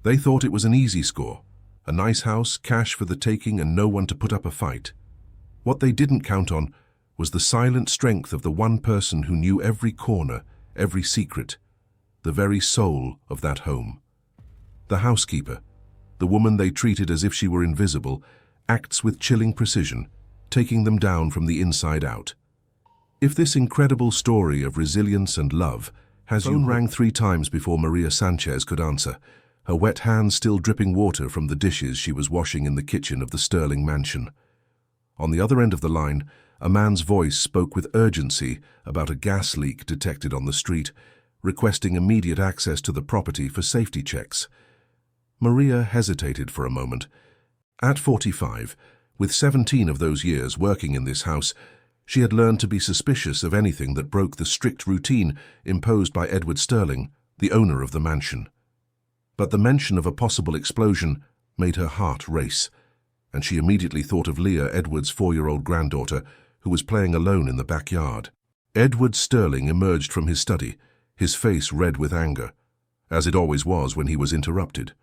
They thought it was an easy score. A nice house, cash for the taking, and no one to put up a fight. What they didn't count on was the silent strength of the one person who knew every corner, every secret, the very soul of that home. The housekeeper, the woman they treated as if she were invisible, acts with chilling precision, taking them down from the inside out. If this incredible story of resilience and love has you rang 3 times before Maria Sanchez could answer, her wet hands still dripping water from the dishes she was washing in the kitchen of the Sterling mansion. On the other end of the line, a man's voice spoke with urgency about a gas leak detected on the street, requesting immediate access to the property for safety checks. Maria hesitated for a moment. At 45, with 17 of those years working in this house, she had learned to be suspicious of anything that broke the strict routine imposed by Edward Sterling, the owner of the mansion. But the mention of a possible explosion made her heart race, and she immediately thought of Leah, Edward's 4-year-old granddaughter, who was playing alone in the backyard. Edward Sterling emerged from his study, his face red with anger, as it always was when he was interrupted.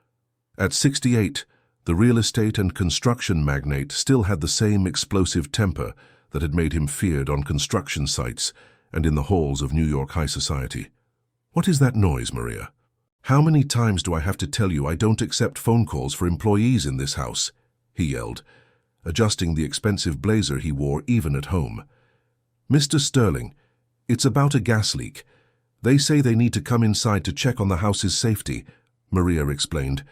At 68, the real estate and construction magnate still had the same explosive temper that had made him feared on construction sites and in the halls of New York high society. "What is that noise, Maria? How many times do I have to tell you I don't accept phone calls for employees in this house?" he yelled, adjusting the expensive blazer he wore even at home. "Mr. Sterling, it's about a gas leak. They say they need to come inside to check on the house's safety," Maria explained,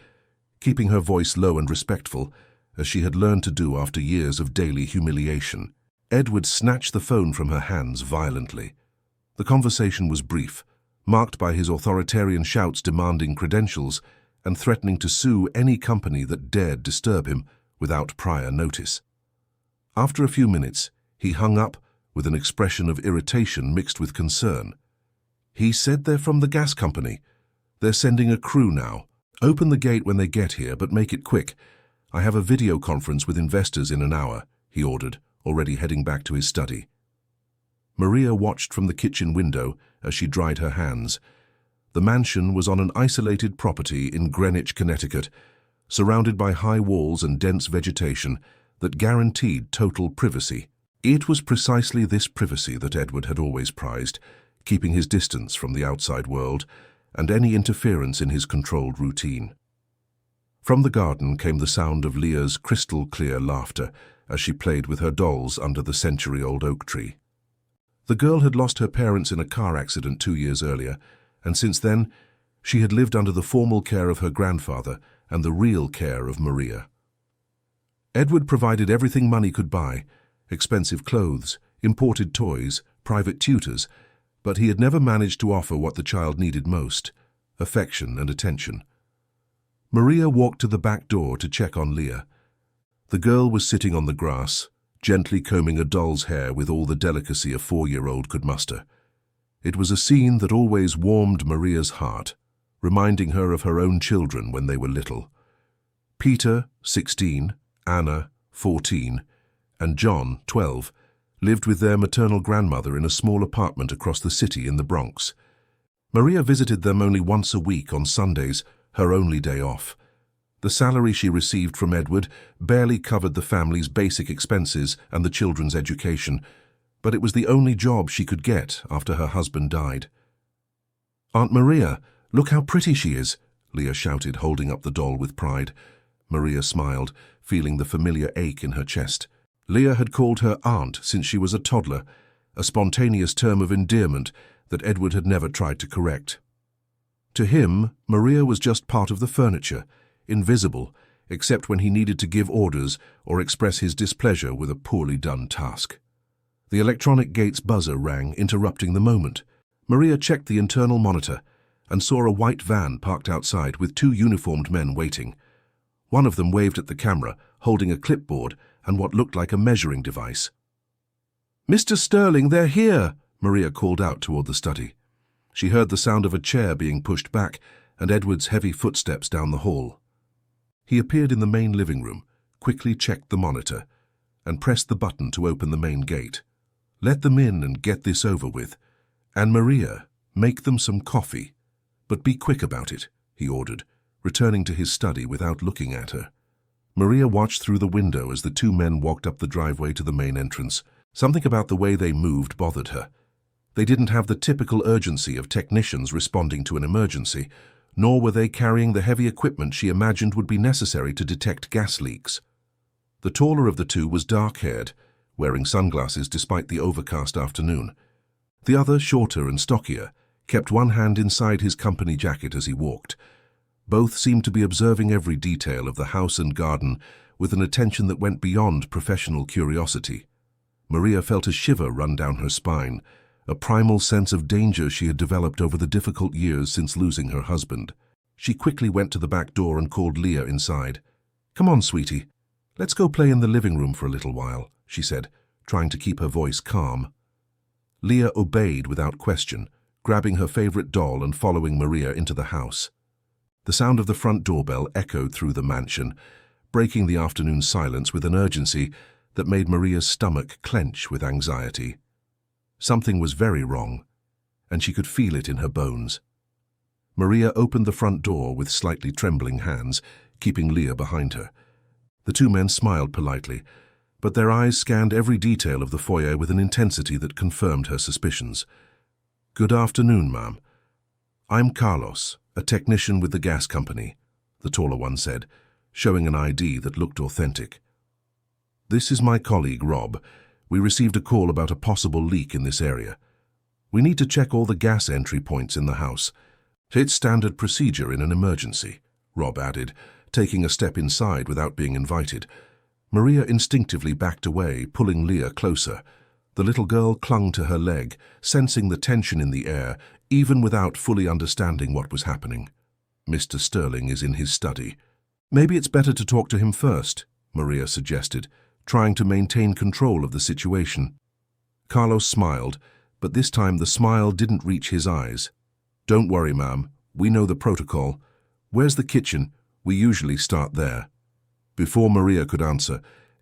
keeping her voice low and respectful, as she had learned to do after years of daily humiliation. Edward snatched the phone from her hands violently. The conversation was brief, marked by his authoritarian shouts demanding credentials and threatening to sue any company that dared disturb him without prior notice. After a few minutes, he hung up with an expression of irritation mixed with concern. "He said they're from the gas company. They're sending a crew now. Open the gate when they get here, but make it quick. I have a video conference with investors in an hour," he ordered, already heading back to his study. Maria watched from the kitchen window as she dried her hands. The mansion was on an isolated property in Greenwich, Connecticut, surrounded by high walls and dense vegetation that guaranteed total privacy. It was precisely this privacy that Edward had always prized, keeping his distance from the outside world and any interference in his controlled routine. From the garden came the sound of Leah's crystal-clear laughter as she played with her dolls under the century-old oak tree. The girl had lost her parents in a car accident 2 years earlier, and since then she had lived under the formal care of her grandfather and the real care of Maria. Edward provided everything money could buy: expensive clothes, imported toys, private tutors, but he had never managed to offer what the child needed most: affection and attention. Maria walked to the back door to check on Leah. The girl was sitting on the grass, gently combing a doll's hair with all the delicacy a 4-year-old could muster. It was a scene that always warmed Maria's heart, reminding her of her own children when they were little. Peter, 16, Anna, 14, and John, 12, lived with their maternal grandmother in a small apartment across the city in the Bronx. Maria visited them only once a week on Sundays, her only day off. The salary she received from Edward barely covered the family's basic expenses and the children's education, but it was the only job she could get after her husband died. "Aunt Maria, look how pretty she is," Leah shouted, holding up the doll with pride. Maria smiled, feeling the familiar ache in her chest. Leah had called her aunt since she was a toddler, a spontaneous term of endearment that Edward had never tried to correct. To him, Maria was just part of the furniture, invisible, except when he needed to give orders or express his displeasure with a poorly done task. The electronic gate's buzzer rang, interrupting the moment. Maria checked the internal monitor and saw a white van parked outside with 2 uniformed men waiting. One of them waved at the camera, holding a clipboard and what looked like a measuring device. "Mr. Sterling, they're here!" Maria called out toward the study. She heard the sound of a chair being pushed back and Edward's heavy footsteps down the hall. He appeared in the main living room, quickly checked the monitor, and pressed the button to open the main gate. "Let them in and get this over with. And Maria, make them some coffee. But be quick about it," he ordered, returning to his study without looking at her. Maria watched through the window as the two men walked up the driveway to the main entrance. Something about the way they moved bothered her. They didn't have the typical urgency of technicians responding to an emergency, nor were they carrying the heavy equipment she imagined would be necessary to detect gas leaks. The taller of the two was dark-haired, wearing sunglasses despite the overcast afternoon. The other, shorter and stockier, kept one hand inside his company jacket as he walked. Both seemed to be observing every detail of the house and garden with an attention that went beyond professional curiosity. Maria felt a shiver run down her spine, a primal sense of danger she had developed over the difficult years since losing her husband. She quickly went to the back door and called Leah inside. "Come on, sweetie. Let's go play in the living room for a little while," she said, trying to keep her voice calm. Leah obeyed without question, grabbing her favorite doll and following Maria into the house. The sound of the front doorbell echoed through the mansion, breaking the afternoon silence with an urgency that made Maria's stomach clench with anxiety. Something was very wrong, and she could feel it in her bones. Maria opened the front door with slightly trembling hands, keeping Leah behind her. The two men smiled politely, but their eyes scanned every detail of the foyer with an intensity that confirmed her suspicions. "Good afternoon, ma'am. I'm Carlos, a technician with the gas company," the taller one said, showing an ID that looked authentic. "This is my colleague, Rob. We received a call about a possible leak in this area. We need to check all the gas entry points in the house. It's standard procedure in an emergency," Rob added, taking a step inside without being invited. Maria instinctively backed away, pulling Leah closer. The little girl clung to her leg, sensing the tension in the air, even without fully understanding what was happening. "Mr. Sterling is in his study." "Maybe it's better to talk to him first," Maria suggested, trying to maintain control of the situation. Carlos smiled, but this time the smile didn't reach his eyes. "Don't worry, ma'am. We know the protocol. Where's the kitchen? We usually start there." Before Maria could answer,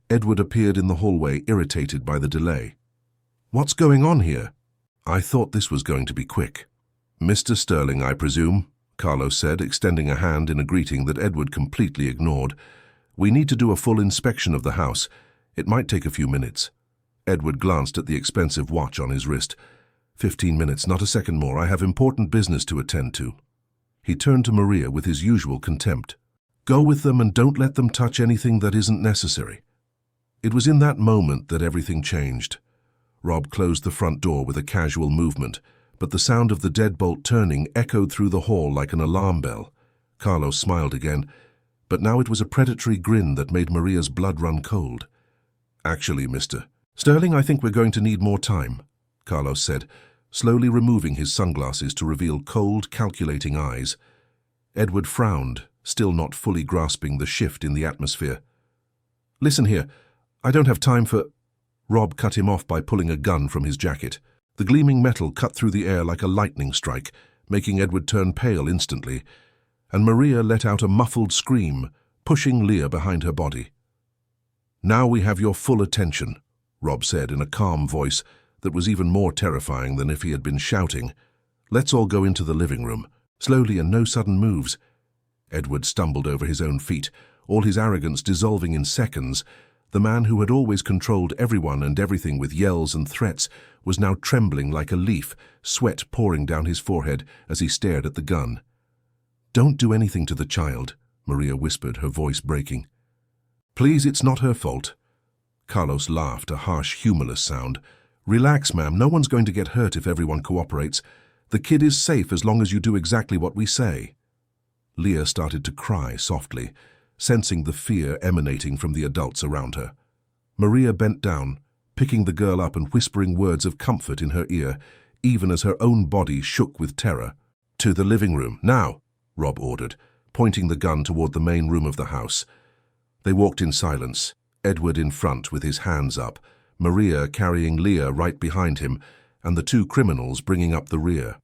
Edward appeared in the hallway, irritated by the delay. "What's going on here?" "I thought this was going to be quick." "Mr. Sterling, I presume," Carlos said, extending a hand in a greeting that Edward completely ignored. "We need to do a full inspection of the house. It might take a few minutes." Edward glanced at the expensive watch on his wrist. 15 minutes, not a second more. I have important business to attend to." He turned to Maria with his usual contempt. "Go with them and don't let them touch anything that isn't necessary." It was in that moment that everything changed. Rob closed the front door with a casual movement, but the sound of the deadbolt turning echoed through the hall like an alarm bell. Carlos smiled again, but now it was a predatory grin that made Maria's blood run cold. "Actually, Mr. Sterling, I think we're going to need more time," Carlos said, slowly removing his sunglasses to reveal cold, calculating eyes. Edward frowned, still not fully grasping the shift in the atmosphere. "Listen here, I don't have time for—" Rob cut him off by pulling a gun from his jacket. The gleaming metal cut through the air like a lightning strike, making Edward turn pale instantly, and Maria let out a muffled scream, pushing Leah behind her body. "Now we have your full attention," Rob said in a calm voice that was even more terrifying than if he had been shouting. "Let's all go into the living room, slowly and no sudden moves." Edward stumbled over his own feet, all his arrogance dissolving in seconds. The man who had always controlled everyone and everything with yells and threats was now trembling like a leaf, sweat pouring down his forehead as he stared at the gun. "Don't do anything to the child," Maria whispered, her voice breaking. "Please, it's not her fault." Carlos laughed, a harsh, humorless sound. "Relax, ma'am. No one's going to get hurt if everyone cooperates. The kid is safe as long as you do exactly what we say." Leah started to cry softly, sensing the fear emanating from the adults around her. Maria bent down, picking the girl up and whispering words of comfort in her ear, even as her own body shook with terror. "To the living room, now," Rob ordered, pointing the gun toward the main room of the house. They walked in silence, Edward in front with his hands up, Maria carrying Leah right behind him, and the two criminals bringing up the rear.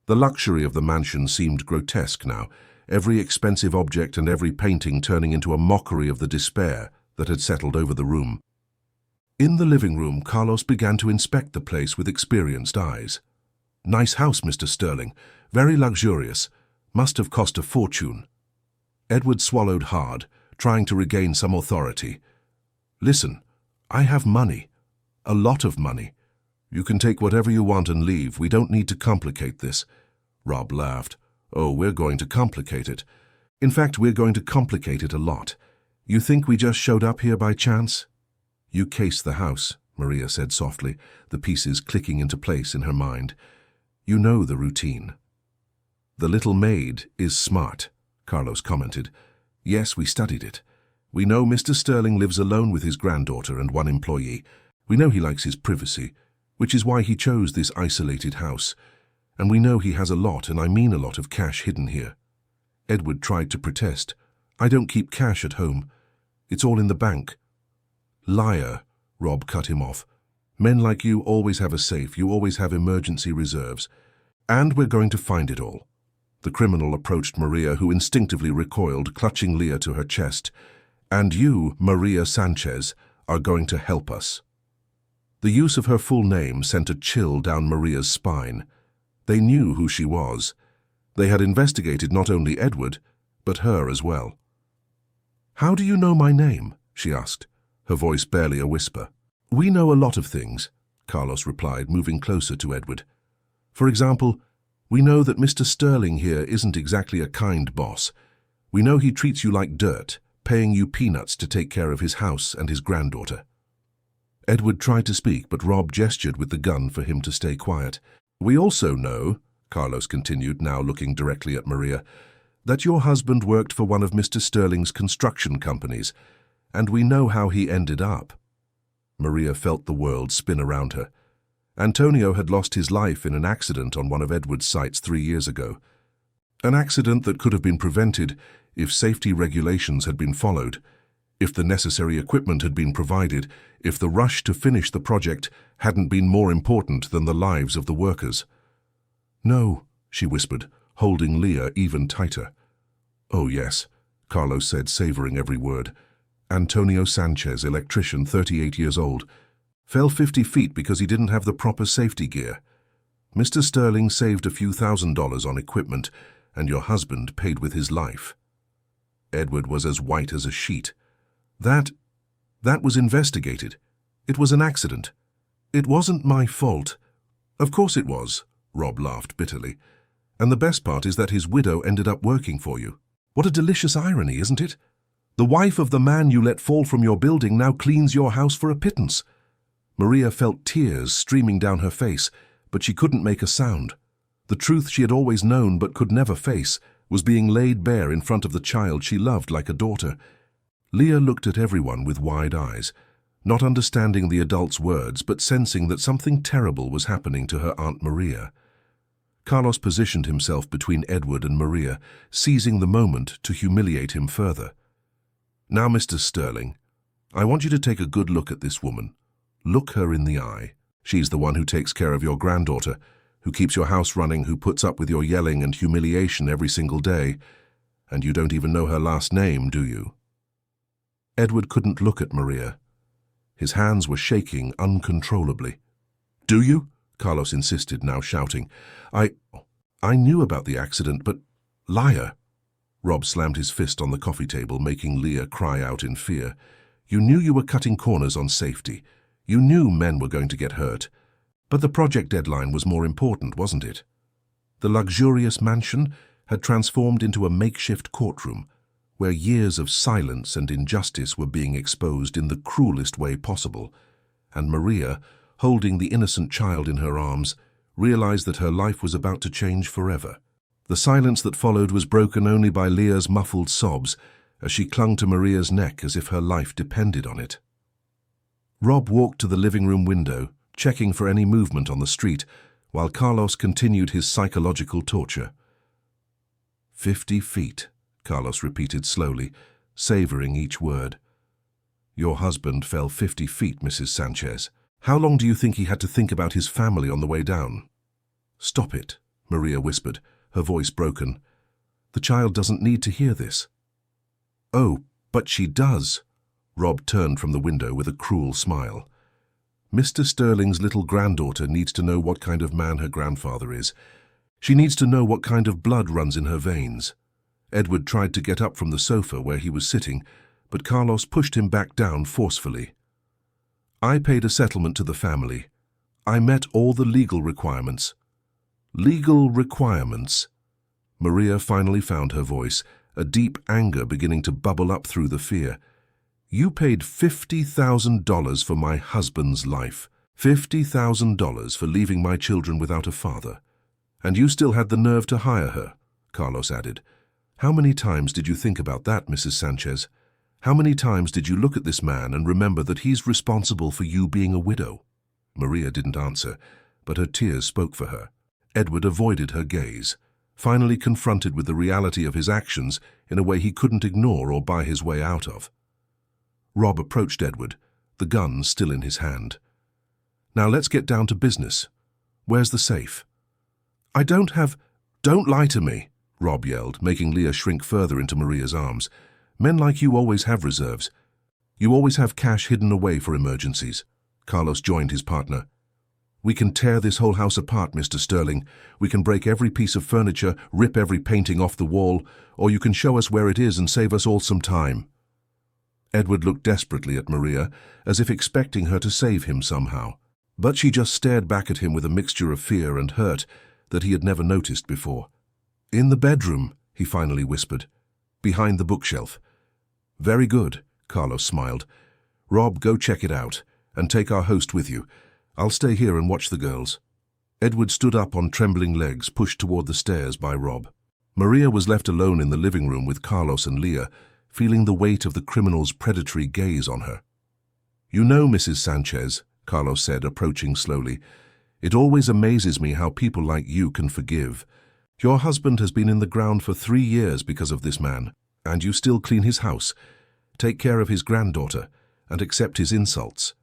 The luxury of the mansion seemed grotesque now, every expensive object and every painting turning into a mockery of the despair that had settled over the room. In the living room, Carlos began to inspect the place with experienced eyes. "Nice house, Mr. Sterling. Very luxurious. Must have cost a fortune." Edward swallowed hard, trying to regain some authority. Listen, I have money. A lot of money. You can take whatever you want and leave. We don't need to complicate this. Rob laughed. Oh, we're going to complicate it. In fact, we're going to complicate it a lot. You think we just showed up here by chance? You case the house, Maria said softly, the pieces clicking into place in her mind. You know the routine. The little maid is smart, Carlos commented. Yes, we studied it. We know Mr. Sterling lives alone with his granddaughter and one employee. We know he likes his privacy, which is why he chose this isolated house. And we know he has a lot, and I mean a lot, of cash hidden here. Edward tried to protest. I don't keep cash at home. It's all in the bank. Liar, Rob cut him off. Men like you always have a safe. You always have emergency reserves. And we're going to find it all. The criminal approached Maria, who instinctively recoiled, clutching Leah to her chest. And you, Maria Sanchez, are going to help us. The use of her full name sent a chill down Maria's spine. They knew who she was. They had investigated not only Edward, but her as well. How do you know my name? She asked, her voice barely a whisper. We know a lot of things, Carlos replied, moving closer to Edward. For example, we know that Mr. Sterling here isn't exactly a kind boss. We know he treats you like dirt, paying you peanuts to take care of his house and his granddaughter. Edward tried to speak, but Rob gestured with the gun for him to stay quiet. We also know, Carlos continued, now looking directly at Maria, that your husband worked for one of Mr. Sterling's construction companies, and we know how he ended up. Maria felt the world spin around her. Antonio had lost his life in an accident on one of Edward's sites 3 years ago. An accident that could have been prevented if safety regulations had been followed, if the necessary equipment had been provided, if the rush to finish the project hadn't been more important than the lives of the workers. No, she whispered, holding Leah even tighter. Oh yes, Carlos said, savoring every word. Antonio Sanchez, electrician, 38 years old, fell 50 feet because he didn't have the proper safety gear. Mr. Sterling saved a few $1,000s on equipment, and your husband paid with his life. Edward was as white as a sheet. That was investigated. It was an accident. It wasn't my fault. Of course it was, Rob laughed bitterly. And the best part is that his widow ended up working for you. What a delicious irony, isn't it? The wife of the man you let fall from your building now cleans your house for a pittance. Maria felt tears streaming down her face, but she couldn't make a sound. The truth she had always known but could never face was being laid bare in front of the child she loved like a daughter. Leah looked at everyone with wide eyes, not understanding the adult's words but sensing that something terrible was happening to her Aunt Maria. Carlos positioned himself between Edward and Maria, seizing the moment to humiliate him further. Now, Mr. Sterling, I want you to take a good look at this woman. Look her in the eye. She's the one who takes care of your granddaughter, who keeps your house running, who puts up with your yelling and humiliation every single day. And you don't even know her last name, do you? Edward couldn't look at Maria. His hands were shaking uncontrollably. Do you? Carlos insisted, now shouting. I knew about the accident, but... Liar! Rob slammed his fist on the coffee table, making Leah cry out in fear. You knew you were cutting corners on safety. You knew men were going to get hurt. But the project deadline was more important, wasn't it? The luxurious mansion had transformed into a makeshift courtroom, where years of silence and injustice were being exposed in the cruelest way possible, and Maria, holding the innocent child in her arms, realized that her life was about to change forever. The silence that followed was broken only by Leah's muffled sobs as she clung to Maria's neck as if her life depended on it. Rob walked to the living room window, checking for any movement on the street, while Carlos continued his psychological torture. 50 feet. Carlos repeated slowly, savoring each word. Your husband fell 50 feet, Mrs. Sanchez. How long do you think he had to think about his family on the way down? Stop it, Maria whispered, her voice broken. The child doesn't need to hear this. Oh, but she does. Rob turned from the window with a cruel smile. Mr. Sterling's little granddaughter needs to know what kind of man her grandfather is. She needs to know what kind of blood runs in her veins. Edward tried to get up from the sofa where he was sitting, but Carlos pushed him back down forcefully. I paid a settlement to the family. I met all the legal requirements. Legal requirements? Maria finally found her voice, a deep anger beginning to bubble up through the fear. You paid $50,000 for my husband's life. $50,000 for leaving my children without a father. And you still had the nerve to hire her, Carlos added. How many times did you think about that, Mrs. Sanchez? How many times did you look at this man and remember that he's responsible for you being a widow? Maria didn't answer, but her tears spoke for her. Edward avoided her gaze, finally confronted with the reality of his actions in a way he couldn't ignore or buy his way out of. Rob approached Edward, the gun still in his hand. Now let's get down to business. Where's the safe? Don't lie to me, Rob yelled, making Leah shrink further into Maria's arms. Men like you always have reserves. You always have cash hidden away for emergencies. Carlos joined his partner. We can tear this whole house apart, Mr. Sterling. We can break every piece of furniture, rip every painting off the wall, or you can show us where it is and save us all some time. Edward looked desperately at Maria, as if expecting her to save him somehow. But she just stared back at him with a mixture of fear and hurt that he had never noticed before. In the bedroom, he finally whispered. Behind the bookshelf. Very good, Carlos smiled. Rob, go check it out, and take our host with you. I'll stay here and watch the girls. Edward stood up on trembling legs, pushed toward the stairs by Rob. Maria was left alone in the living room with Carlos and Leah, feeling the weight of the criminal's predatory gaze on her. You know, Mrs. Sanchez, Carlos said, approaching slowly, it always amazes me how people like you can forgive. Your husband has been in the ground for 3 years because of this man, and you still clean his house, take care of his granddaughter, and accept his insults.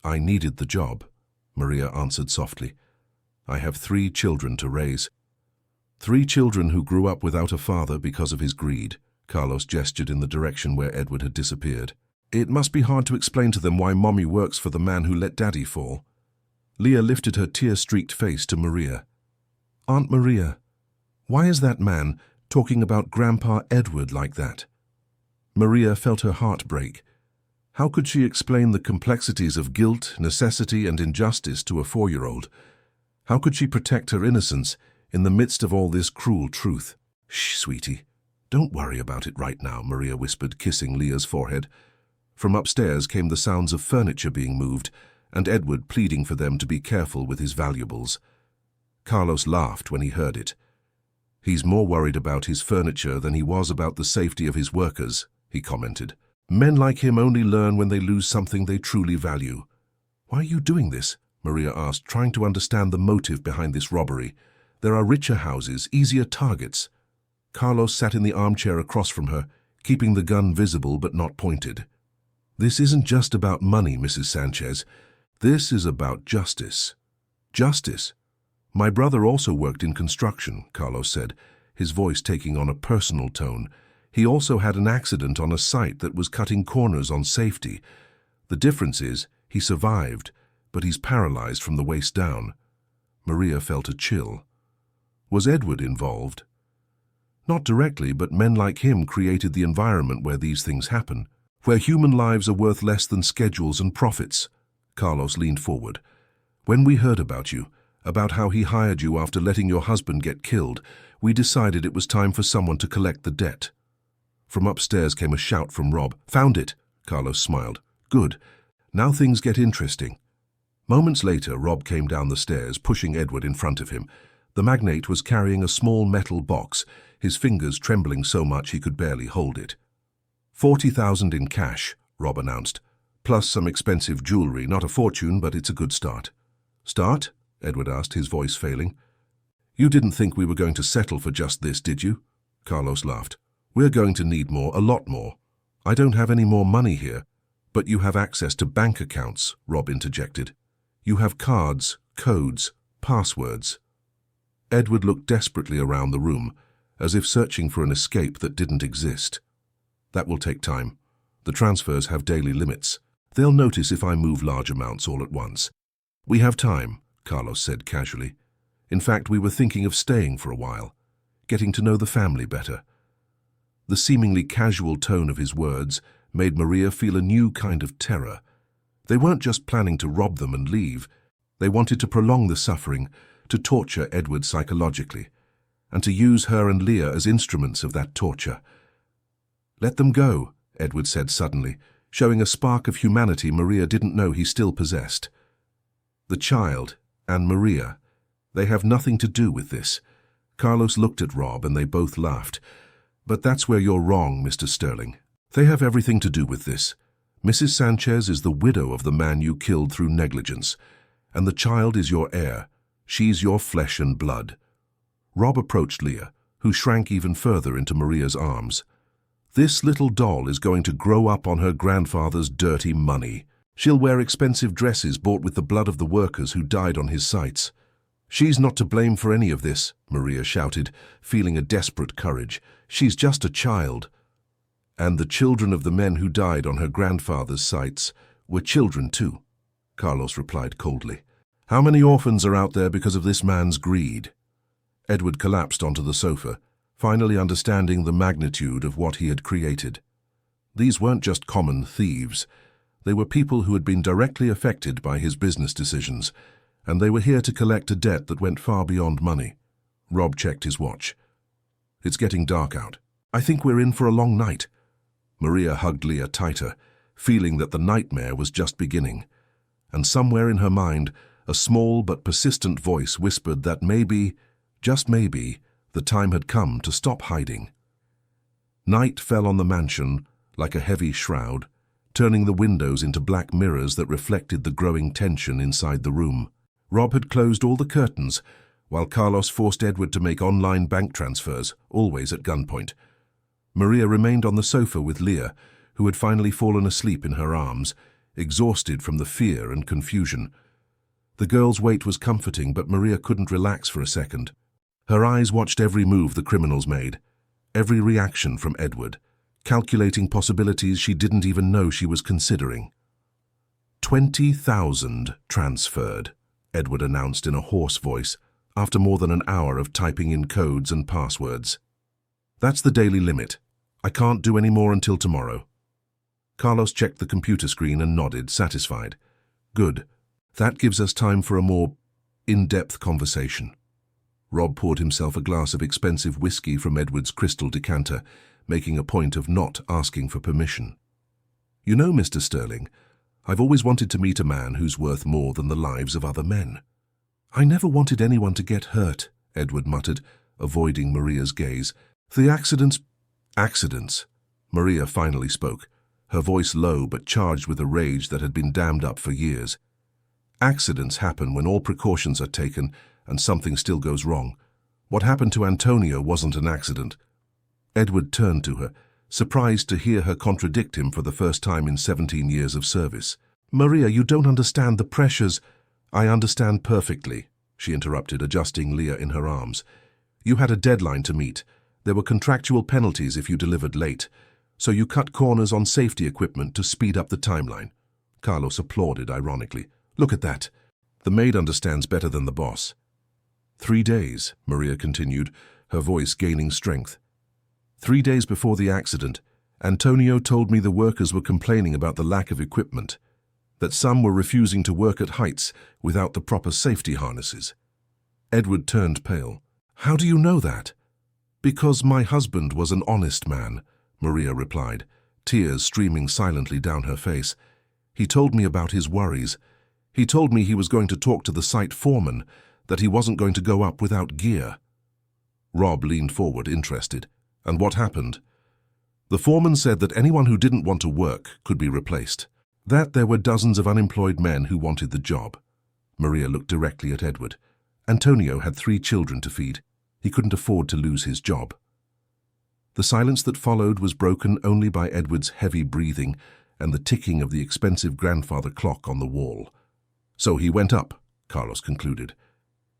I needed the job, Maria answered softly. I have 3 children to raise. 3 children who grew up without a father because of his greed. Carlos gestured in the direction where Edward had disappeared. It must be hard to explain to them why Mommy works for the man who let Daddy fall. Leah lifted her tear-streaked face to Maria. Aunt Maria, why is that man talking about Grandpa Edward like that? Maria felt her heart break. How could she explain the complexities of guilt, necessity, and injustice to a 4-year-old? How could she protect her innocence in the midst of all this cruel truth? Shh, sweetie. Don't worry about it right now, Maria whispered, kissing Leah's forehead. From upstairs came the sounds of furniture being moved, and Edward pleading for them to be careful with his valuables. Carlos laughed when he heard it. He's more worried about his furniture than he was about the safety of his workers, he commented. Men like him only learn when they lose something they truly value. Why are you doing this? Maria asked, trying to understand the motive behind this robbery. There are richer houses, easier targets. Carlos sat in the armchair across from her, keeping the gun visible but not pointed. This isn't just about money, Mrs. Sanchez. This is about justice. Justice? My brother also worked in construction, Carlos said, his voice taking on a personal tone. He also had an accident on a site that was cutting corners on safety. The difference is, he survived, but he's paralyzed from the waist down. Maria felt a chill. Was Edward involved? Not directly, but men like him created the environment where these things happen, where human lives are worth less than schedules and profits. Carlos leaned forward. When we heard about you, about how he hired you after letting your husband get killed, we decided it was time for someone to collect the debt. From upstairs came a shout from Rob. Found it, Carlos smiled. Good. Now things get interesting. Moments later, Rob came down the stairs, pushing Edward in front of him. The magnate was carrying a small metal box, his fingers trembling so much he could barely hold it. 40,000 in cash, Rob announced, plus some expensive jewelry, not a fortune, but it's a good start. Start? Edward asked, his voice failing. You didn't think we were going to settle for just this, did you? Carlos laughed. We're going to need more, a lot more. I don't have any more money here. But you have access to bank accounts, Rob interjected. You have cards, codes, passwords. Edward looked desperately around the room, as if searching for an escape that didn't exist. That will take time. The transfers have daily limits. They'll notice if I move large amounts all at once. We have time, Carlos said casually. In fact, we were thinking of staying for a while, getting to know the family better. The seemingly casual tone of his words made Maria feel a new kind of terror. They weren't just planning to rob them and leave. They wanted to prolong the suffering, to torture Edward psychologically, and to use her and Leah as instruments of that torture. "Let them go," Edward said suddenly, showing a spark of humanity Maria didn't know he still possessed. "The child and Maria, they have nothing to do with this." Carlos looked at Rob and they both laughed. "But that's where you're wrong, Mr. Sterling. They have everything to do with this. Mrs. Sanchez is the widow of the man you killed through negligence, and the child is your heir. She's your flesh and blood." Rob approached Leah, who shrank even further into Maria's arms. "This little doll is going to grow up on her grandfather's dirty money. She'll wear expensive dresses bought with the blood of the workers who died on his sites. She's not to blame for any of this," Maria shouted, feeling a desperate courage. "She's just a child." "And the children of the men who died on her grandfather's sites were children too," Carlos replied coldly. "How many orphans are out there because of this man's greed?" Edward collapsed onto the sofa, finally understanding the magnitude of what he had created. These weren't just common thieves. They were people who had been directly affected by his business decisions, and they were here to collect a debt that went far beyond money. Rob checked his watch. "It's getting dark out. I think we're in for a long night." Maria hugged Leah tighter, feeling that the nightmare was just beginning. And somewhere in her mind, a small but persistent voice whispered that maybe, just maybe, the time had come to stop hiding. Night fell on the mansion like a heavy shroud, turning the windows into black mirrors that reflected the growing tension inside the room. Rob had closed all the curtains, while Carlos forced Edward to make online bank transfers, always at gunpoint. Maria remained on the sofa with Leah, who had finally fallen asleep in her arms, exhausted from the fear and confusion. The girl's weight was comforting, but Maria couldn't relax for a second. Her eyes watched every move the criminals made, every reaction from Edward, calculating possibilities she didn't even know she was considering. 20,000 transferred, Edward announced in a hoarse voice, after more than an hour of typing in codes and passwords. "That's the daily limit. I can't do any more until tomorrow." Carlos checked the computer screen and nodded, satisfied. "Good. That gives us time for a more in-depth conversation." Rob poured himself a glass of expensive whiskey from Edward's crystal decanter, making a point of not asking for permission. "You know, Mr. Sterling, I've always wanted to meet a man who's worth more than the lives of other men." "I never wanted anyone to get hurt," Edward muttered, avoiding Maria's gaze. "The accidents—" "Accidents," Maria finally spoke, her voice low but charged with a rage that had been dammed up for years. "Accidents happen when all precautions are taken and something still goes wrong. What happened to Antonio wasn't an accident." Edward turned to her, surprised to hear her contradict him for the first time in 17 years of service. "Maria, you don't understand the pressures—" "I understand perfectly," she interrupted, adjusting Leah in her arms. "You had a deadline to meet. There were contractual penalties if you delivered late, so you cut corners on safety equipment to speed up the timeline." Carlos applauded ironically. "Look at that. The maid understands better than the boss." 3 days, Maria continued, her voice gaining strength. 3 days before the accident, Antonio told me the workers were complaining about the lack of equipment, that some were refusing to work at heights without the proper safety harnesses. Edward turned pale. "How do you know that?" "Because my husband was an honest man," Maria replied, tears streaming silently down her face. "He told me about his worries. He told me he was going to talk to the site foreman, that he wasn't going to go up without gear." Rob leaned forward, interested. "And what happened?" "The foreman said that anyone who didn't want to work could be replaced. That there were dozens of unemployed men who wanted the job." Maria looked directly at Edward. Antonio had 3 children to feed. He couldn't afford to lose his job. The silence that followed was broken only by Edward's heavy breathing and the ticking of the expensive grandfather clock on the wall. "So he went up," Carlos concluded.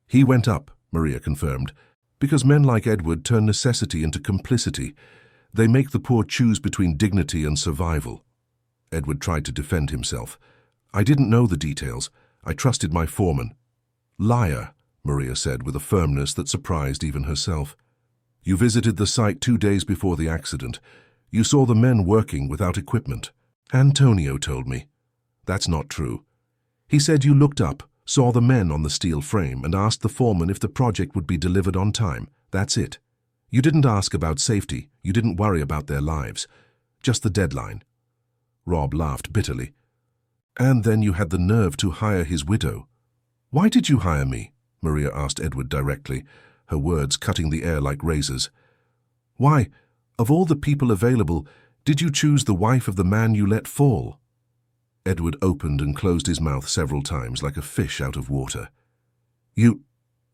"He went up," Maria confirmed, "because men like Edward turn necessity into complicity. They make the poor choose between dignity and survival." Edward tried to defend himself. "I didn't know the details. I trusted my foreman." "Liar," Maria said with a firmness that surprised even herself. You visited the site 2 days before the accident. You saw the men working without equipment. Antonio told me. That's not true. He said you looked up, saw the men on the steel frame, and asked the foreman if the project would be delivered on time. That's it. You didn't ask about safety. You didn't worry about their lives. Just the deadline. Rob laughed bitterly. And then you had the nerve to hire his widow. Why did you hire me? Maria asked Edward directly, her words cutting the air like razors. Why, of all the people available, did you choose the wife of the man you let fall? Edward opened and closed his mouth several times like a fish out of water. You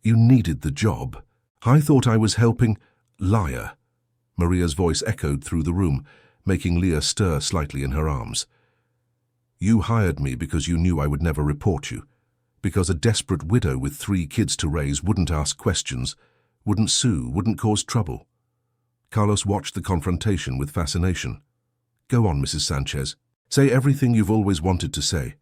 needed the job. I thought I was helping. Liar. Maria's voice echoed through the room, making Leah stir slightly in her arms. You hired me because you knew I would never report you, because a desperate widow with 3 kids to raise wouldn't ask questions, wouldn't sue, wouldn't cause trouble. Carlos watched the confrontation with fascination. Go on, Mrs. Sanchez. Say everything you've always wanted to say.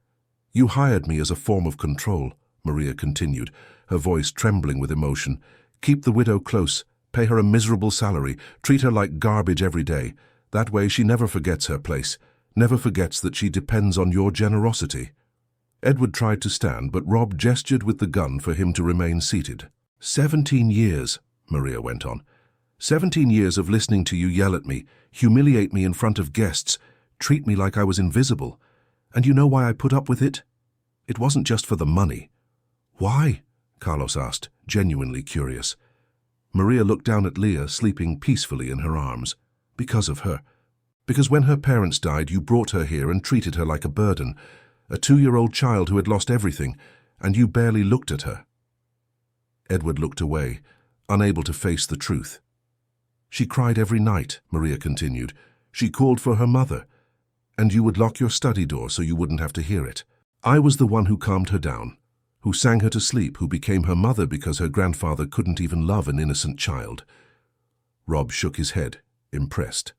You hired me as a form of control, Maria continued, her voice trembling with emotion. Keep the widow close, pay her a miserable salary, treat her like garbage every day. That way she never forgets her place, never forgets that she depends on your generosity. Edward tried to stand, but Rob gestured with the gun for him to remain seated. 17 years, Maria went on. 17 years of listening to you yell at me, humiliate me in front of guests, treat me like I was invisible. And you know why I put up with it? It wasn't just for the money. Why? Carlos asked, genuinely curious. Maria looked down at Leah, sleeping peacefully in her arms. Because of her. Because when her parents died, you brought her here and treated her like a burden, a 2-year-old child who had lost everything, and you barely looked at her. Edward looked away, unable to face the truth. She cried every night, Maria continued. She called for her mother, and you would lock your study door so you wouldn't have to hear it. I was the one who calmed her down, who sang her to sleep, who became her mother because her grandfather couldn't even love an innocent child. Rob shook his head, impressed.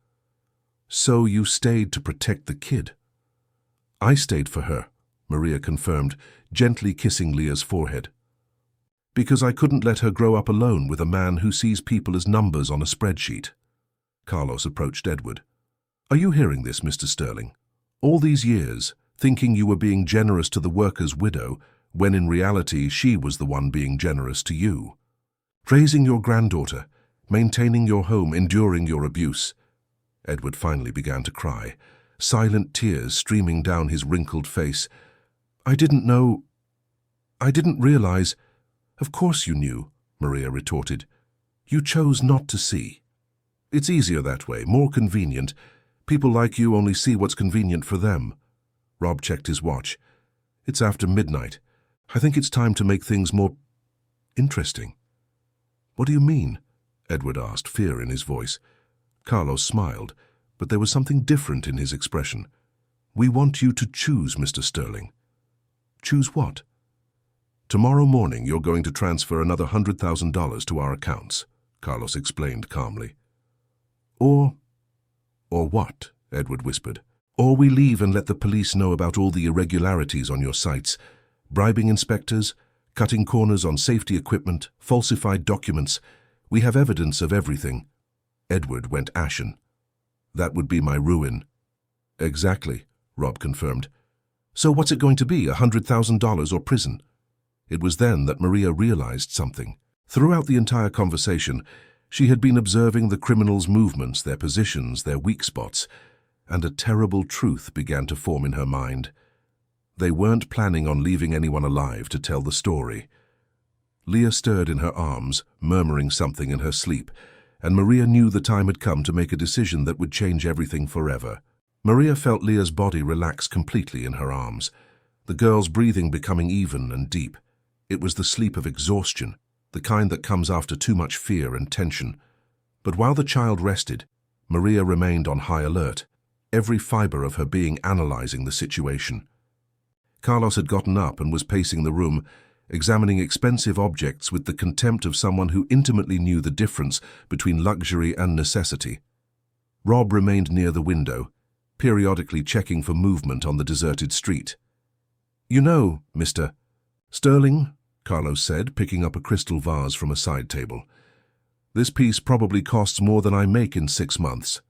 So you stayed to protect the kid? I stayed for her, Maria confirmed, gently kissing Leah's forehead. Because I couldn't let her grow up alone with a man who sees people as numbers on a spreadsheet. Carlos approached Edward. Are you hearing this, Mr. Sterling? All these years, thinking you were being generous to the worker's widow, when in reality she was the one being generous to you. Raising your granddaughter, maintaining your home, enduring your abuse. Edward finally began to cry, silent tears streaming down his wrinkled face. I didn't know. I didn't realize. Of course you knew, Maria retorted. You chose not to see. It's easier that way, more convenient. People like you only see what's convenient for them. Rob checked his watch. It's after midnight. I think it's time to make things more interesting. What do you mean? Edward asked, fear in his voice. Carlos smiled, but there was something different in his expression. We want you to choose, Mr. Sterling. Choose what? Tomorrow morning you're going to transfer another $100,000 to our accounts, Carlos explained calmly. Or what? Edward whispered. Or we leave and let the police know about all the irregularities on your sites, bribing inspectors, cutting corners on safety equipment, falsified documents. We have evidence of everything. Edward went ashen. That would be my ruin. Exactly, Rob confirmed. So what's it going to be, $100,000 or prison? It was then that Maria realized something. Throughout the entire conversation, she had been observing the criminals' movements, their positions, their weak spots, and a terrible truth began to form in her mind. They weren't planning on leaving anyone alive to tell the story. Leah stirred in her arms, murmuring something in her sleep, and Maria knew the time had come to make a decision that would change everything forever. Maria felt Leah's body relax completely in her arms, the girl's breathing becoming even and deep. It was the sleep of exhaustion, the kind that comes after too much fear and tension. But while the child rested, Maria remained on high alert, every fiber of her being analyzing the situation. Carlos had gotten up and was pacing the room, examining expensive objects with the contempt of someone who intimately knew the difference between luxury and necessity. Rob remained near the window, periodically checking for movement on the deserted street. You know, Mr. Sterling, Carlos said, picking up a crystal vase from a side table. This piece probably costs more than I make in 6 months.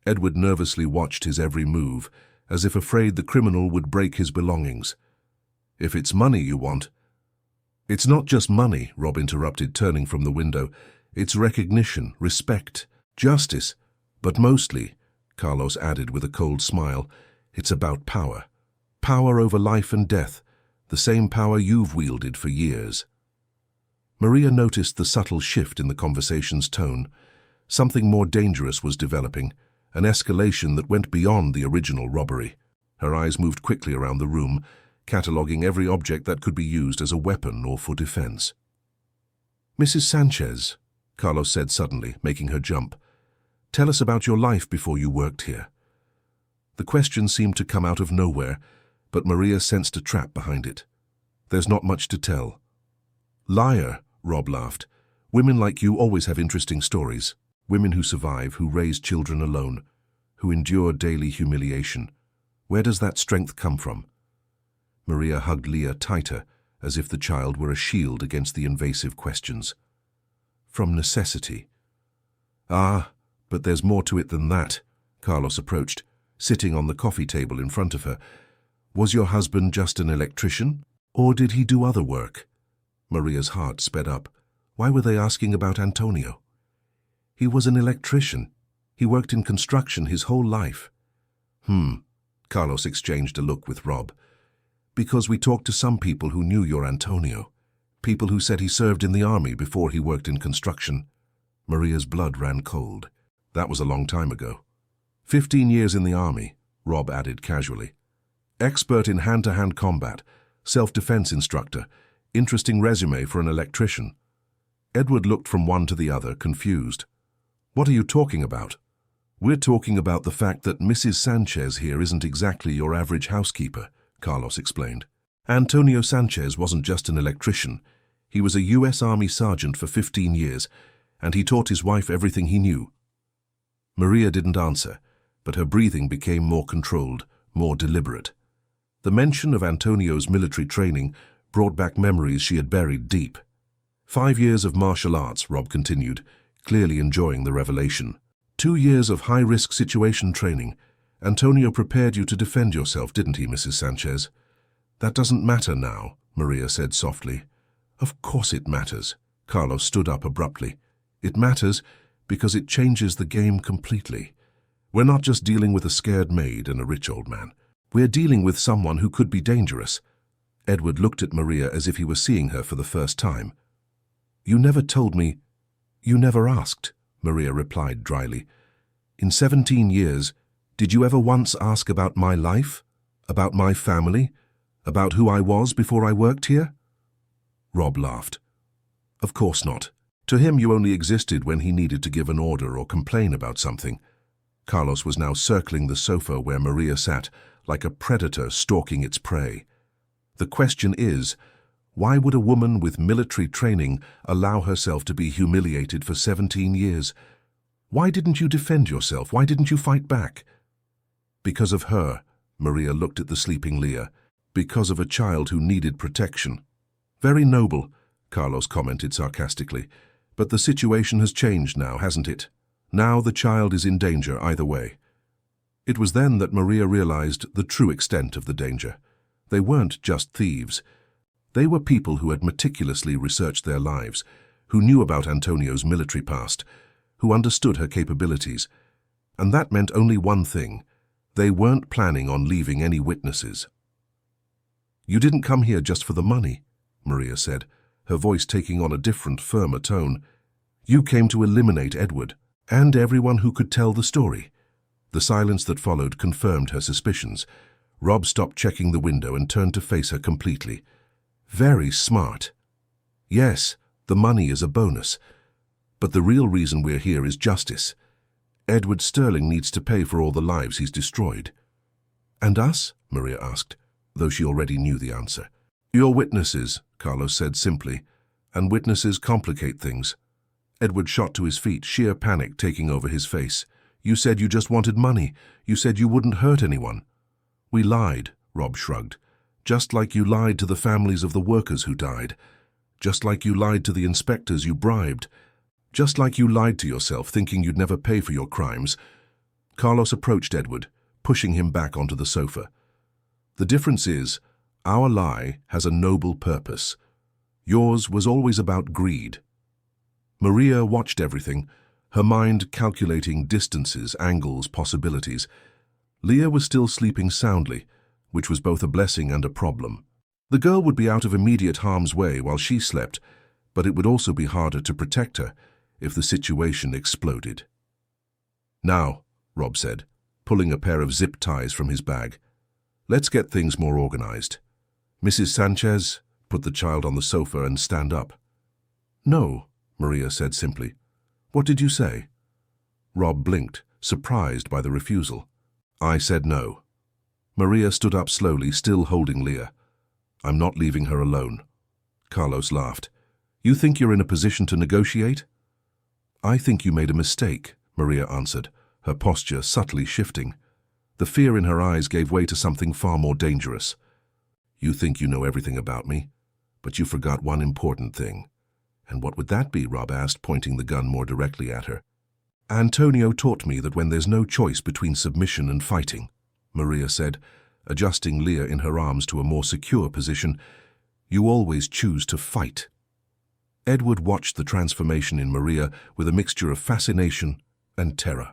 Edward nervously watched his every move, as if afraid the criminal would break his belongings. If it's money you want— It's not just money, Rob interrupted, turning from the window. It's recognition, respect, justice. But mostly, Carlos added with a cold smile, it's about power. Power over life and death, the same power you've wielded for years. Maria noticed the subtle shift in the conversation's tone. Something more dangerous was developing, an escalation that went beyond the original robbery. Her eyes moved quickly around the room, cataloguing every object that could be used as a weapon or for defense. "Mrs. Sanchez," Carlos said suddenly, making her jump, "tell us about your life before you worked here." The question seemed to come out of nowhere, but Maria sensed a trap behind it. "There's not much to tell." "Liar," Rob laughed. "Women like you always have interesting stories. Women who survive, who raise children alone, who endure daily humiliation. Where does that strength come from?" Maria hugged Leah tighter, as if the child were a shield against the invasive questions. "From necessity." "Ah, but there's more to it than that," Carlos approached, sitting on the coffee table in front of her. "Was your husband just an electrician, or did he do other work?" Maria's heart sped up. Why were they asking about Antonio? "He was an electrician. He worked in construction his whole life." Carlos exchanged a look with Rob. "Because we talked to some people who knew your Antonio. People who said he served in the army before he worked in construction." Maria's blood ran cold. "That was a long time ago." 15 years in the army," Rob added casually. "Expert in hand-to-hand combat, self-defense instructor. Interesting resume for an electrician." Edward looked from one to the other, confused. "What are you talking about?" "We're talking about the fact that Mrs. Sanchez here isn't exactly your average housekeeper," Carlos explained. "Antonio Sanchez wasn't just an electrician. He was a U.S. Army sergeant for 15 years, and he taught his wife everything he knew." Maria didn't answer, but her breathing became more controlled, more deliberate. The mention of Antonio's military training brought back memories she had buried deep. 5 years of martial arts, Rob continued, clearly enjoying the revelation. 2 years of high-risk situation training. Antonio prepared you to defend yourself, didn't he, Mrs. Sanchez? "That doesn't matter now," Maria said softly. "Of course it matters." Carlos stood up abruptly. "It matters because it changes the game completely. We're not just dealing with a scared maid and a rich old man. We're dealing with someone who could be dangerous." Edward looked at Maria as if he were seeing her for the first time. "You never told me—" "You never asked," Maria replied dryly. "In 17 years, did you ever once ask about my life? About my family? About who I was before I worked here?" Rob laughed. "Of course not. To him you only existed when he needed to give an order or complain about something." Carlos was now circling the sofa where Maria sat, like a predator stalking its prey. "The question is, why would a woman with military training allow herself to be humiliated for 17 years? Why didn't you defend yourself? Why didn't you fight back?" "Because of her," Maria looked at the sleeping Leah. "Because of a child who needed protection." "Very noble," Carlos commented sarcastically. "But the situation has changed now, hasn't it? Now the child is in danger either way." It was then that Maria realized the true extent of the danger. They weren't just thieves. They were people who had meticulously researched their lives, who knew about Antonio's military past, who understood her capabilities. And that meant only one thing. They weren't planning on leaving any witnesses. "You didn't come here just for the money," Maria said, her voice taking on a different, firmer tone. "You came to eliminate Edward, and everyone who could tell the story." The silence that followed confirmed her suspicions. Rob stopped checking the window and turned to face her completely. "Very smart. Yes, the money is a bonus. But the real reason we're here is justice. Edward Sterling needs to pay for all the lives he's destroyed." "And us?" Maria asked, though she already knew the answer. "You're witnesses," Carlos said simply, "and witnesses complicate things." Edward shot to his feet, sheer panic taking over his face. "You said you just wanted money. You said you wouldn't hurt anyone." "We lied," Rob shrugged. "Just like you lied to the families of the workers who died. Just like you lied to the inspectors you bribed. Just like you lied to yourself, thinking you'd never pay for your crimes. Carlos approached Edward, pushing him back onto the sofa. The difference is, our lie has a noble purpose. Yours was always about greed. Maria watched everything, her mind calculating distances, angles, possibilities. Leah was still sleeping soundly, which was both a blessing and a problem. The girl would be out of immediate harm's way while she slept, but it would also be harder to protect her if the situation exploded. "Now," Rob said, pulling a pair of zip ties from his bag, "let's get things more organized. Mrs. Sanchez, put the child on the sofa and stand up." "No," Maria said simply. "What did you say?" Rob blinked, surprised by the refusal. "I said no." Maria stood up slowly, still holding Leah. "I'm not leaving her alone." Carlos laughed. "You think you're in a position to negotiate?" "I think you made a mistake," Maria answered, her posture subtly shifting. The fear in her eyes gave way to something far more dangerous. "You think you know everything about me, but you forgot one important thing." "And what would that be?" Rob asked, pointing the gun more directly at her. "Antonio taught me that when there's no choice between submission and fighting," Maria said, adjusting Leah in her arms to a more secure position, "you always choose to fight." Edward watched the transformation in Maria with a mixture of fascination and terror.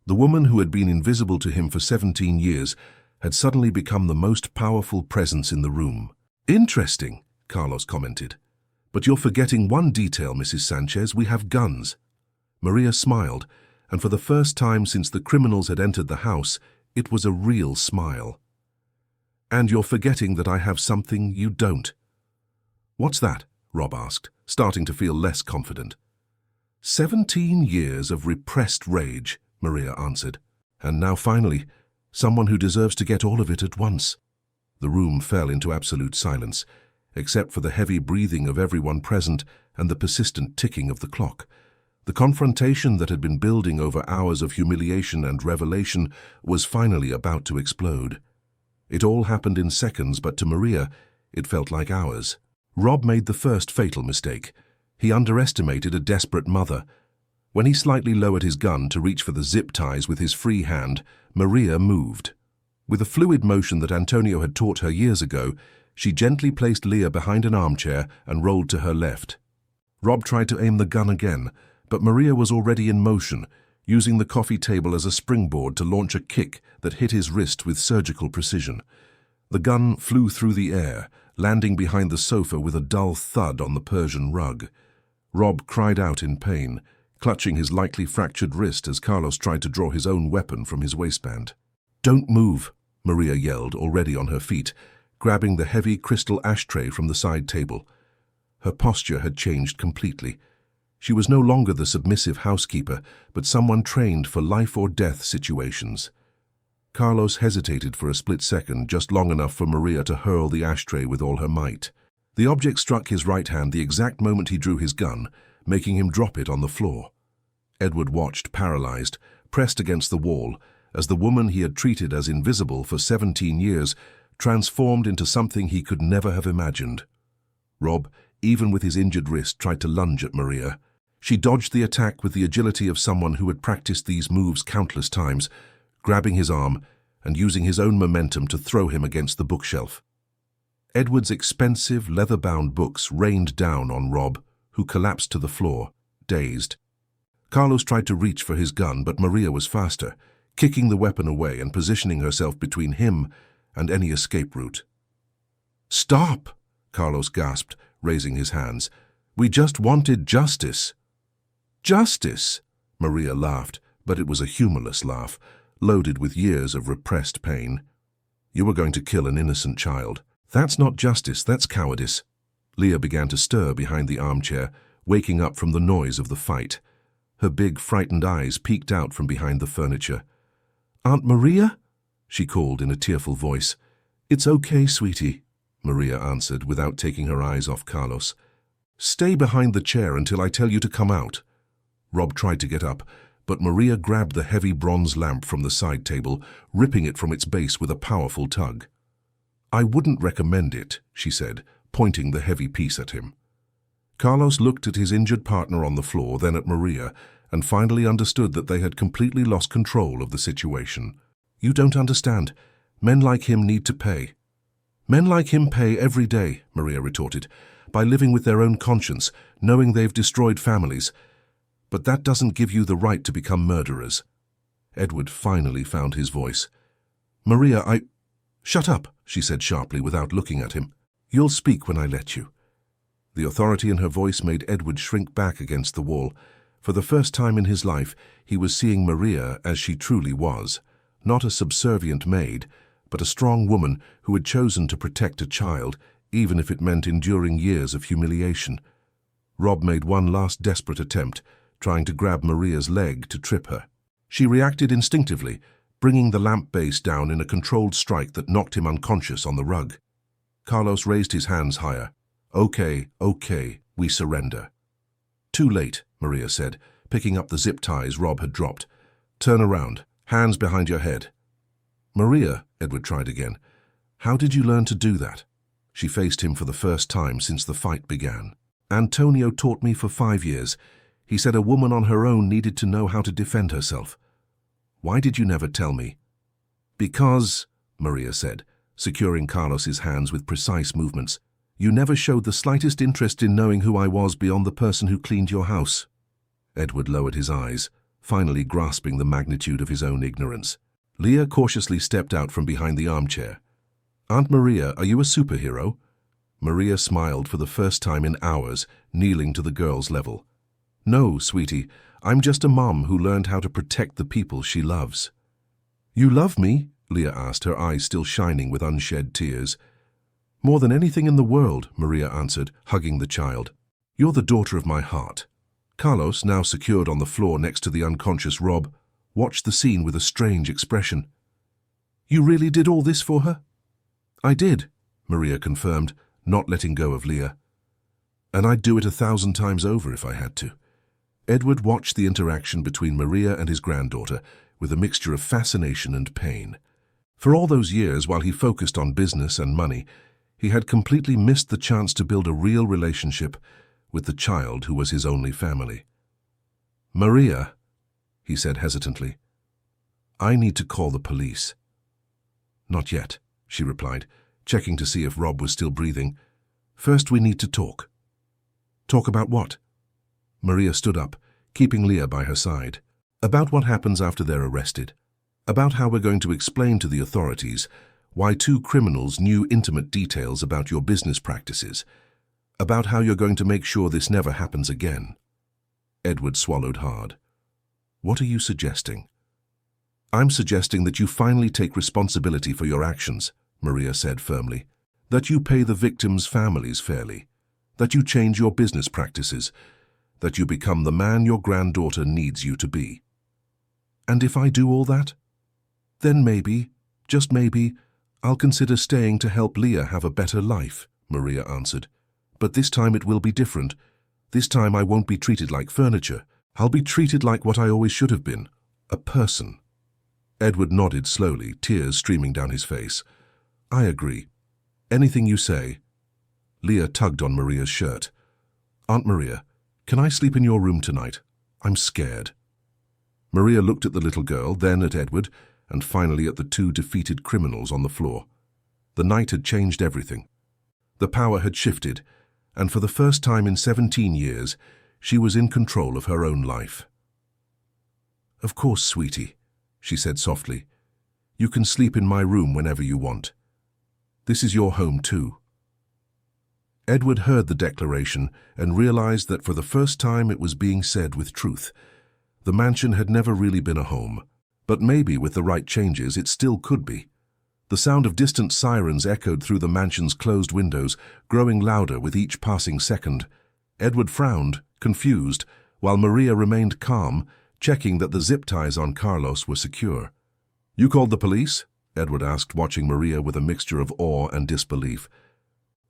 The woman who had been invisible to him for 17 years had suddenly become the most powerful presence in the room. "Interesting," Carlos commented. "But you're forgetting one detail, Mrs. Sanchez. We have guns." Maria smiled, and for the first time since the criminals had entered the house, it was a real smile. "And you're forgetting that I have something you don't." "What's that?" Rob asked, starting to feel less confident. 17 years of repressed rage," Maria answered. "And now finally, someone who deserves to get all of it at once." The room fell into absolute silence, except for the heavy breathing of everyone present and the persistent ticking of the clock. The confrontation that had been building over hours of humiliation and revelation was finally about to explode. It all happened in seconds, but to Maria, it felt like hours. Rob made the first fatal mistake. He underestimated a desperate mother. When he slightly lowered his gun to reach for the zip ties with his free hand, Maria moved. With a fluid motion that Antonio had taught her years ago, she gently placed Leah behind an armchair and rolled to her left. Rob tried to aim the gun again, but Maria was already in motion, using the coffee table as a springboard to launch a kick that hit his wrist with surgical precision. The gun flew through the air, landing behind the sofa with a dull thud on the Persian rug. Rob cried out in pain, clutching his lightly fractured wrist as Carlos tried to draw his own weapon from his waistband. "Don't move," Maria yelled, already on her feet, grabbing the heavy crystal ashtray from the side table. Her posture had changed completely. She was no longer the submissive housekeeper, but someone trained for life-or-death situations. Carlos hesitated for a split second, just long enough for Maria to hurl the ashtray with all her might. The object struck his right hand the exact moment he drew his gun, making him drop it on the floor. Edward watched, paralyzed, pressed against the wall, as the woman he had treated as invisible for 17 years transformed into something he could never have imagined. Rob, even with his injured wrist, tried to lunge at Maria. She dodged the attack with the agility of someone who had practiced these moves countless times, grabbing his arm and using his own momentum to throw him against the bookshelf. Edward's expensive, leather-bound books rained down on Rob, who collapsed to the floor, dazed. Carlos tried to reach for his gun, but Maria was faster, kicking the weapon away and positioning herself between him and any escape route. "Stop!" Carlos gasped, raising his hands. "We just wanted justice." "Justice?" Maria laughed, but it was a humorless laugh, loaded with years of repressed pain. "You were going to kill an innocent child. That's not justice, that's cowardice." Leah began to stir behind the armchair, waking up from the noise of the fight. Her big, frightened eyes peeked out from behind the furniture. "Aunt Maria?" she called in a tearful voice. "It's okay, sweetie," Maria answered without taking her eyes off Carlos. "Stay behind the chair until I tell you to come out." Rob tried to get up, but Maria grabbed the heavy bronze lamp from the side table, ripping it from its base with a powerful tug. "I wouldn't recommend it," she said, pointing the heavy piece at him. Carlos looked at his injured partner on the floor, then at Maria, and finally understood that they had completely lost control of the situation. "You don't understand. Men like him need to pay." "Men like him pay every day," Maria retorted, "by living with their own conscience, knowing they've destroyed families. But that doesn't give you the right to become murderers." Edward finally found his voice. "Maria, Shut up," she said sharply without looking at him. "You'll speak when I let you." The authority in her voice made Edward shrink back against the wall. For the first time in his life, he was seeing Maria as she truly was, not a subservient maid, but a strong woman who had chosen to protect a child, even if it meant enduring years of humiliation. Rob made one last desperate attempt, trying to grab Maria's leg to trip her. She reacted instinctively, bringing the lamp base down in a controlled strike that knocked him unconscious on the rug. Carlos raised his hands higher. Okay, we surrender." "Too late," Maria said, picking up the zip ties Rob had dropped. "Turn around, hands behind your head." "Maria," Edward tried again, "how did you learn to do that?" She faced him for the first time since the fight began. "Antonio taught me for 5 years. He said a woman on her own needed to know how to defend herself." "Why did you never tell me?" "Because," Maria said, securing Carlos's hands with precise movements, "you never showed the slightest interest in knowing who I was beyond the person who cleaned your house." Edward lowered his eyes, finally grasping the magnitude of his own ignorance. Leah cautiously stepped out from behind the armchair. "Aunt Maria, are you a superhero?" Maria smiled for the first time in hours, kneeling to the girl's level. "No, sweetie, I'm just a mom who learned how to protect the people she loves." "You love me?" Leah asked, her eyes still shining with unshed tears. "More than anything in the world," Maria answered, hugging the child. "You're the daughter of my heart." Carlos, now secured on the floor next to the unconscious Rob, watched the scene with a strange expression. "You really did all this for her?" "I did," Maria confirmed, not letting go of Leah. "And I'd do it 1,000 times over if I had to." Edward watched the interaction between Maria and his granddaughter with a mixture of fascination and pain. For all those years, while he focused on business and money, he had completely missed the chance to build a real relationship with the child who was his only family. "Maria," he said hesitantly, "I need to call the police." "Not yet," she replied, checking to see if Rob was still breathing. "First we need to talk." "Talk about what?" Maria stood up, keeping Leah by her side. "About what happens after they're arrested. About how we're going to explain to the authorities why 2 criminals knew intimate details about your business practices. About how you're going to make sure this never happens again." Edward swallowed hard. "What are you suggesting?" "I'm suggesting that you finally take responsibility for your actions," Maria said firmly. "That you pay the victims' families fairly. That you change your business practices. That you become the man your granddaughter needs you to be." "And if I do all that? Then maybe, just maybe, I'll consider staying to help Leah have a better life," Maria answered. "But this time it will be different. This time I won't be treated like furniture. I'll be treated like what I always should have been, a person." Edward nodded slowly, tears streaming down his face. "I agree. Anything you say." Leah tugged on Maria's shirt. "Aunt Maria, can I sleep in your room tonight? I'm scared." Maria looked at the little girl, then at Edward, and finally at the 2 defeated criminals on the floor. The night had changed everything. The power had shifted, and for the first time in 17 years, she was in control of her own life. "Of course, sweetie," she said softly. "You can sleep in my room whenever you want. This is your home too." Edward heard the declaration and realized that for the first time it was being said with truth. The mansion had never really been a home, but maybe with the right changes it still could be. The sound of distant sirens echoed through the mansion's closed windows, growing louder with each passing second. Edward frowned, confused, while Maria remained calm, checking that the zip ties on Carlos were secure. "You called the police?" Edward asked, watching Maria with a mixture of awe and disbelief.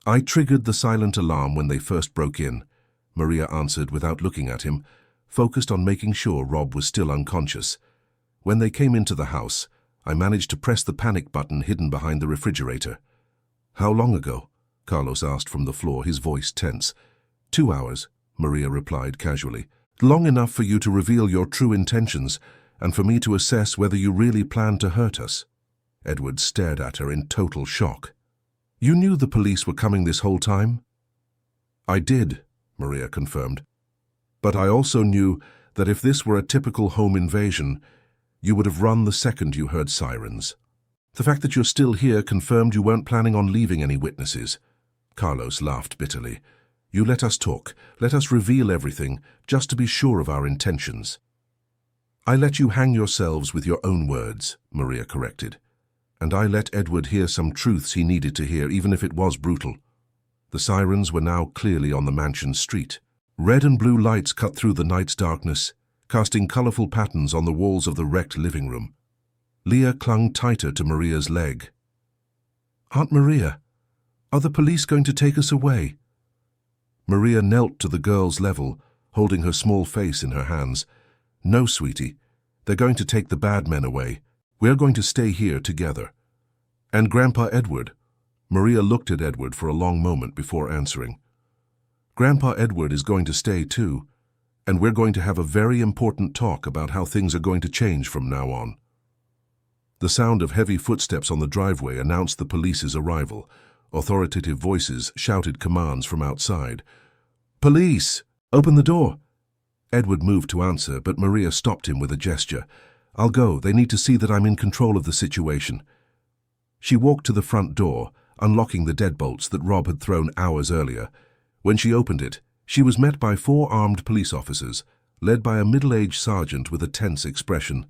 "I triggered the silent alarm when they first broke in," Maria answered without looking at him, focused on making sure Rob was still unconscious. "When they came into the house, I managed to press the panic button hidden behind the refrigerator." "How long ago?" Carlos asked from the floor, his voice tense. 2 hours, Maria replied casually. Long enough for you to reveal your true intentions and for me to assess whether you really plan to hurt us. Edward stared at her in total shock. You knew the police were coming this whole time? I did, Maria confirmed. But I also knew that if this were a typical home invasion, you would have run the second you heard sirens. The fact that you're still here confirmed you weren't planning on leaving any witnesses. Carlos laughed bitterly. You let us talk. Let us reveal everything, just to be sure of our intentions. I let you hang yourselves with your own words, Maria corrected. And I let Edward hear some truths he needed to hear, even if it was brutal. The sirens were now clearly on the mansion street. Red and blue lights cut through the night's darkness, casting colorful patterns on the walls of the wrecked living room. Leah clung tighter to Maria's leg. Aunt Maria, are the police going to take us away? Maria knelt to the girl's level, holding her small face in her hands. No, sweetie. They're going to take the bad men away. We're going to stay here together. And Grandpa Edward? Maria looked at Edward for a long moment before answering. Grandpa Edward is going to stay too, and we're going to have a very important talk about how things are going to change from now on. The sound of heavy footsteps on the driveway announced the police's arrival. Authoritative voices shouted commands from outside. Police! Open the door! Edward moved to answer, but Maria stopped him with a gesture. I'll go. They need to see that I'm in control of the situation. She walked to the front door, unlocking the deadbolts that Rob had thrown hours earlier. When she opened it, she was met by 4 armed police officers, led by a middle-aged sergeant with a tense expression.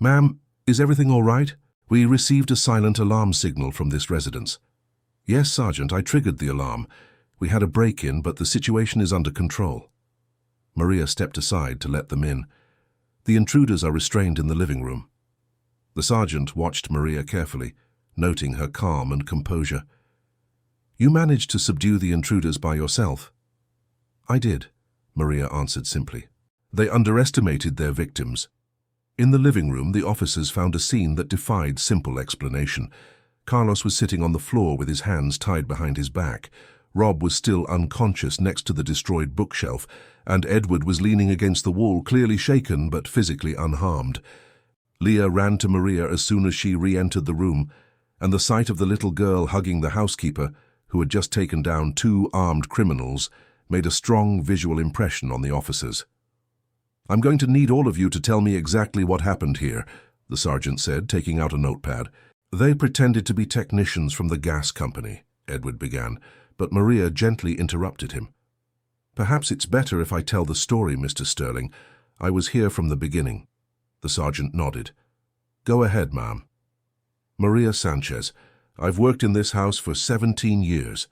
Ma'am, is everything all right? We received a silent alarm signal from this residence. Yes, Sergeant, I triggered the alarm. We had a break-in, but the situation is under control. Maria stepped aside to let them in. The intruders are restrained in the living room. The sergeant watched Maria carefully, noting her calm and composure. You managed to subdue the intruders by yourself? I did, Maria answered simply. They underestimated their victims. In the living room, the officers found a scene that defied simple explanation. Carlos was sitting on the floor with his hands tied behind his back. Rob was still unconscious next to the destroyed bookshelf, and Edward was leaning against the wall, clearly shaken but physically unharmed. Leah ran to Maria as soon as she re-entered the room, and the sight of the little girl hugging the housekeeper, who had just taken down 2 armed criminals, made a strong visual impression on the officers. I'm going to need all of you to tell me exactly what happened here, the sergeant said, taking out a notepad. They pretended to be technicians from the gas company, Edward began, but Maria gently interrupted him. Perhaps it's better if I tell the story, Mr. Sterling. I was here from the beginning. The sergeant nodded. Go ahead, ma'am. Maria Sanchez. I've worked in this house for 17 years.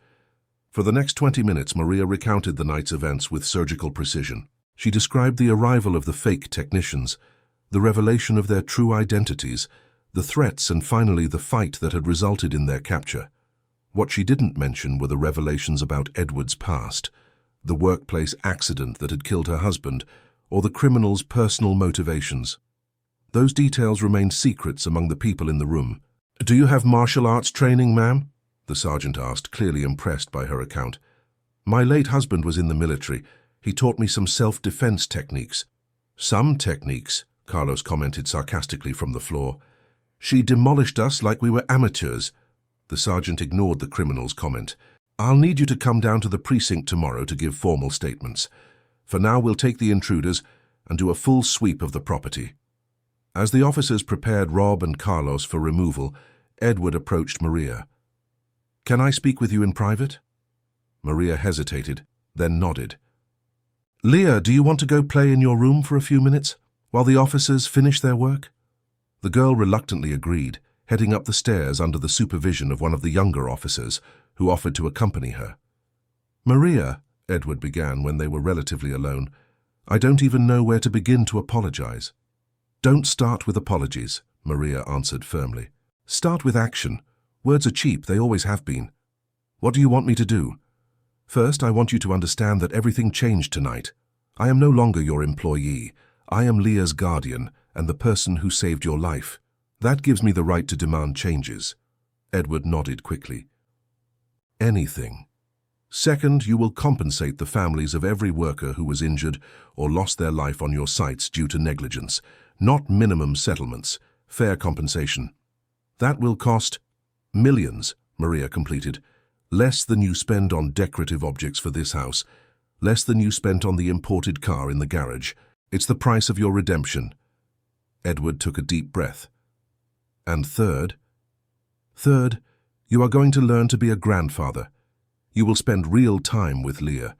For the next 20 minutes, Maria recounted the night's events with surgical precision. She described the arrival of the fake technicians, the revelation of their true identities, the threats, and finally the fight that had resulted in their capture. What she didn't mention were the revelations about Edward's past, the workplace accident that had killed her husband, or the criminal's personal motivations. Those details remained secrets among the people in the room. Do you have martial arts training, ma'am? The sergeant asked, clearly impressed by her account. My late husband was in the military. He taught me some self-defense techniques. Some techniques, Carlos commented sarcastically from the floor. She demolished us like we were amateurs. The sergeant ignored the criminal's comment. I'll need you to come down to the precinct tomorrow to give formal statements. For now, we'll take the intruders and do a full sweep of the property. As the officers prepared Rob and Carlos for removal, Edward approached Maria. Can I speak with you in private? Maria hesitated, then nodded. Leah, do you want to go play in your room for a few minutes, while the officers finish their work? The girl reluctantly agreed, heading up the stairs under the supervision of one of the younger officers, who offered to accompany her. Maria, Edward began when they were relatively alone, I don't even know where to begin to apologize. Don't start with apologies, Maria answered firmly. Start with action. Words are cheap, they always have been. What do you want me to do? First, I want you to understand that everything changed tonight. I am no longer your employee. I am Leah's guardian and the person who saved your life. That gives me the right to demand changes. Edward nodded quickly. Anything. Second, you will compensate the families of every worker who was injured or lost their life on your sites due to negligence, not minimum settlements, fair compensation. That will cost millions, Maria completed. Less than you spend on decorative objects for this house, less than you spent on the imported car in the garage. It's the price of your redemption. Edward took a deep breath. And third, you are going to learn to be a grandfather. You will spend real time with Leah.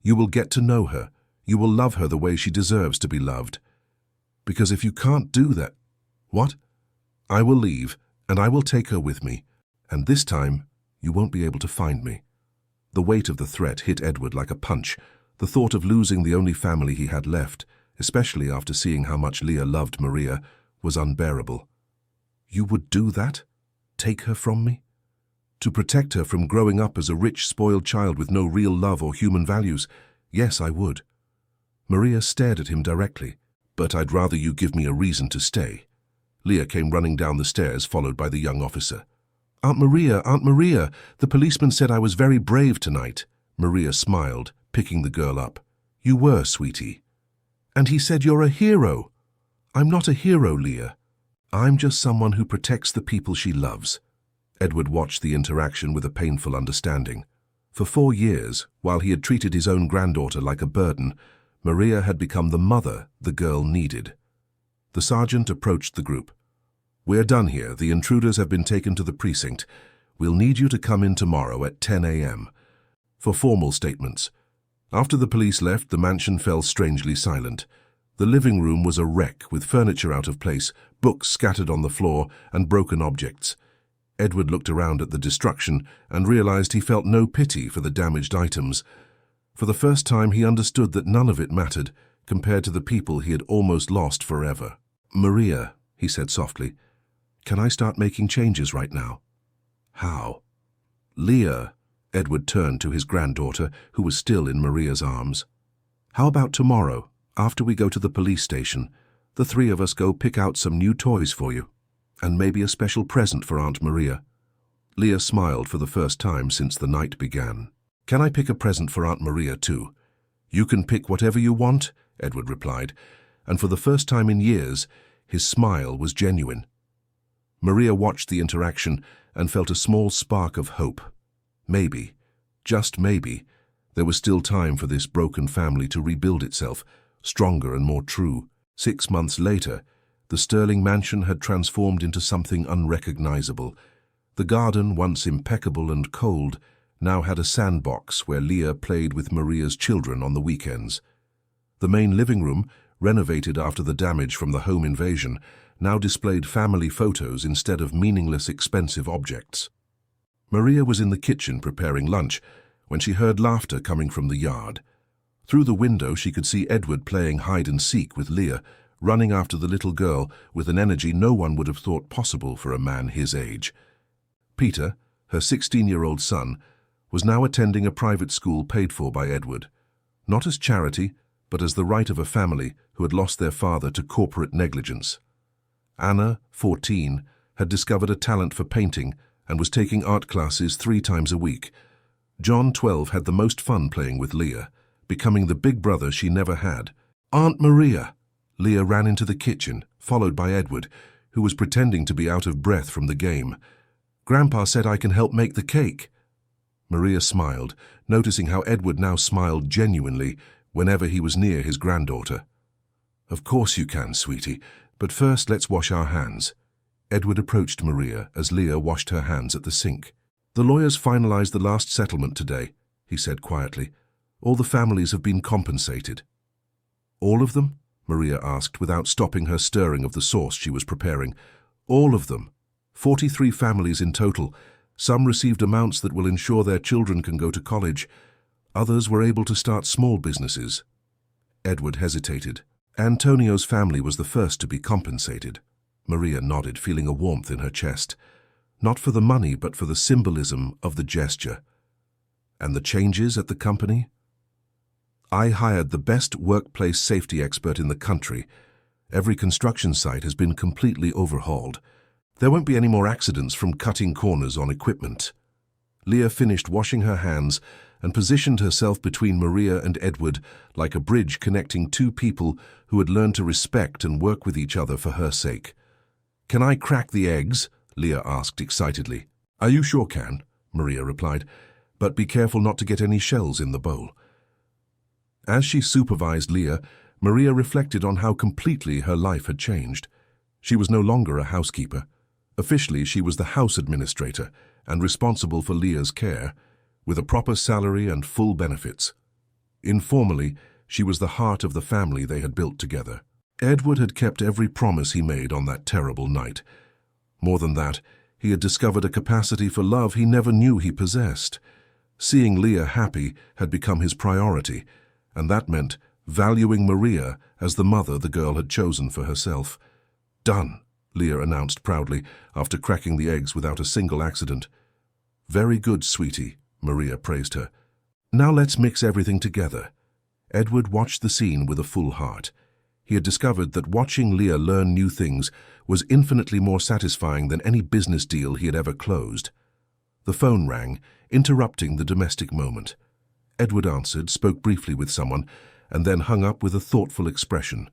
You will get to know her. You will love her the way she deserves to be loved. Because if you can't do that, what? I will leave, and I will take her with me. And this time, you won't be able to find me. The weight of the threat hit Edward like a punch. The thought of losing the only family he had left, especially after seeing how much Leah loved Maria, was unbearable. You would do that? Take her from me? To protect her from growing up as a rich, spoiled child with no real love or human values? Yes, I would. Maria stared at him directly. But I'd rather you give me a reason to stay. Leah came running down the stairs, followed by the young officer. Aunt Maria, the policeman said I was very brave tonight. Maria smiled, picking the girl up. You were, sweetie. And he said you're a hero. I'm not a hero, Leah. I'm just someone who protects the people she loves. Edward watched the interaction with a painful understanding. For 4 years, while he had treated his own granddaughter like a burden, Maria had become the mother the girl needed. The sergeant approached the group. We're done here. The intruders have been taken to the precinct. We'll need you to come in tomorrow at 10 a.m. for formal statements. After the police left, the mansion fell strangely silent. The living room was a wreck, with furniture out of place, books scattered on the floor, and broken objects. Edward looked around at the destruction and realized he felt no pity for the damaged items. For the first time, he understood that none of it mattered compared to the people he had almost lost forever. Maria, he said softly, can I start making changes right now? How? Leah, Edward turned to his granddaughter, who was still in Maria's arms. How about tomorrow, after we go to the police station, the 3 of us go pick out some new toys for you, and maybe a special present for Aunt Maria? Leah smiled for the first time since the night began. Can I pick a present for Aunt Maria too? You can pick whatever you want, Edward replied, and for the first time in years, his smile was genuine. Maria watched the interaction and felt a small spark of hope. Maybe, just maybe, there was still time for this broken family to rebuild itself, stronger and more true. 6 months later, the Sterling mansion had transformed into something unrecognizable. The garden, once impeccable and cold, now had a sandbox where Leah played with Maria's children on the weekends. The main living room, renovated after the damage from the home invasion, now displayed family photos instead of meaningless, expensive objects. Maria was in the kitchen preparing lunch when she heard laughter coming from the yard. Through the window, she could see Edward playing hide-and-seek with Leah, running after the little girl with an energy no one would have thought possible for a man his age. Peter, her 16-year-old son, was now attending a private school paid for by Edward, not as charity, but as the right of a family who had lost their father to corporate negligence. Anna, 14, had discovered a talent for painting and was taking art classes 3 times a week. John, 12, had the most fun playing with Leah, becoming the big brother she never had. Aunt Maria! Leah ran into the kitchen, followed by Edward, who was pretending to be out of breath from the game. Grandpa said I can help make the cake. Maria smiled, noticing how Edward now smiled genuinely whenever he was near his granddaughter. Of course you can, sweetie, but first let's wash our hands. Edward approached Maria as Leah washed her hands at the sink. The lawyers finalized the last settlement today, he said quietly. All the families have been compensated. All of them? Maria asked without stopping her stirring of the sauce she was preparing. All of them. 43 families in total. Some received amounts that will ensure their children can go to college. Others were able to start small businesses. Edward hesitated. Antonio's family was the first to be compensated. Maria nodded, feeling a warmth in her chest. Not for the money, but for the symbolism of the gesture. And the changes at the company? I hired the best workplace safety expert in the country. Every construction site has been completely overhauled. There won't be any more accidents from cutting corners on equipment. Leah finished washing her hands and positioned herself between Maria and Edward like a bridge connecting two people who had learned to respect and work with each other for her sake. "Can I crack the eggs?" Leah asked excitedly. "Are you sure can?" Maria replied, "but be careful not to get any shells in the bowl." As she supervised Leah, Maria reflected on how completely her life had changed. She was no longer a housekeeper. Officially, she was the house administrator and responsible for Leah's care, with a proper salary and full benefits. Informally, she was the heart of the family they had built together. Edward had kept every promise he made on that terrible night. More than that, he had discovered a capacity for love he never knew he possessed. Seeing Leah happy had become his priority, and that meant valuing Maria as the mother the girl had chosen for herself. "Done," Leah announced proudly, after cracking the eggs without a single accident. "Very good, sweetie," Maria praised her. "Now let's mix everything together." Edward watched the scene with a full heart. He had discovered that watching Leah learn new things was infinitely more satisfying than any business deal he had ever closed. The phone rang, interrupting the domestic moment. Edward answered, spoke briefly with someone, and then hung up with a thoughtful expression.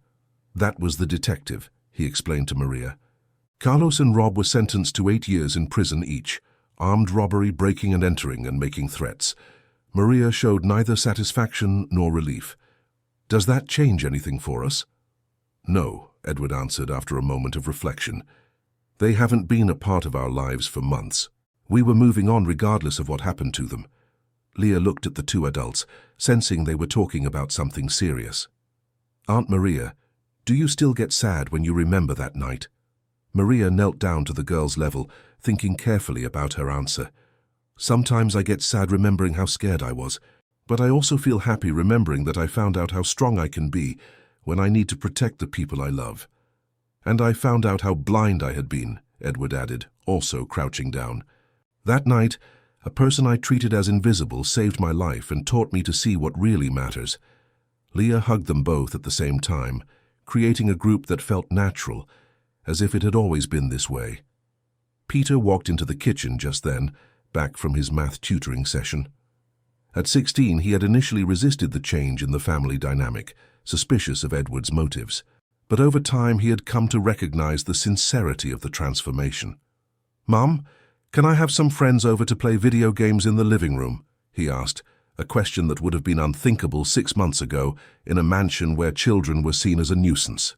"That was the detective," he explained to Maria. "Carlos and Rob were sentenced to 8 years in prison each, armed robbery, breaking and entering, and making threats." Maria showed neither satisfaction nor relief. "Does that change anything for us?" "No," Edward answered after a moment of reflection. "They haven't been a part of our lives for months. We were moving on regardless of what happened to them." Leah looked at the two adults, sensing they were talking about something serious. "Aunt Maria, do you still get sad when you remember that night?" Maria knelt down to the girl's level, thinking carefully about her answer. "Sometimes I get sad remembering how scared I was, but I also feel happy remembering that I found out how strong I can be when I need to protect the people I love. And I found out how blind I had been," Edward added, also crouching down. "That night, a person I treated as invisible saved my life and taught me to see what really matters." Leah hugged them both at the same time, creating a group that felt natural, as if it had always been this way. Peter walked into the kitchen just then, back from his math tutoring session. At 16, he had initially resisted the change in the family dynamic, suspicious of Edward's motives. But over time, he had come to recognize the sincerity of the transformation. "Mum, can I have some friends over to play video games in the living room?" he asked, a question that would have been unthinkable 6 months ago in a mansion where children were seen as a nuisance.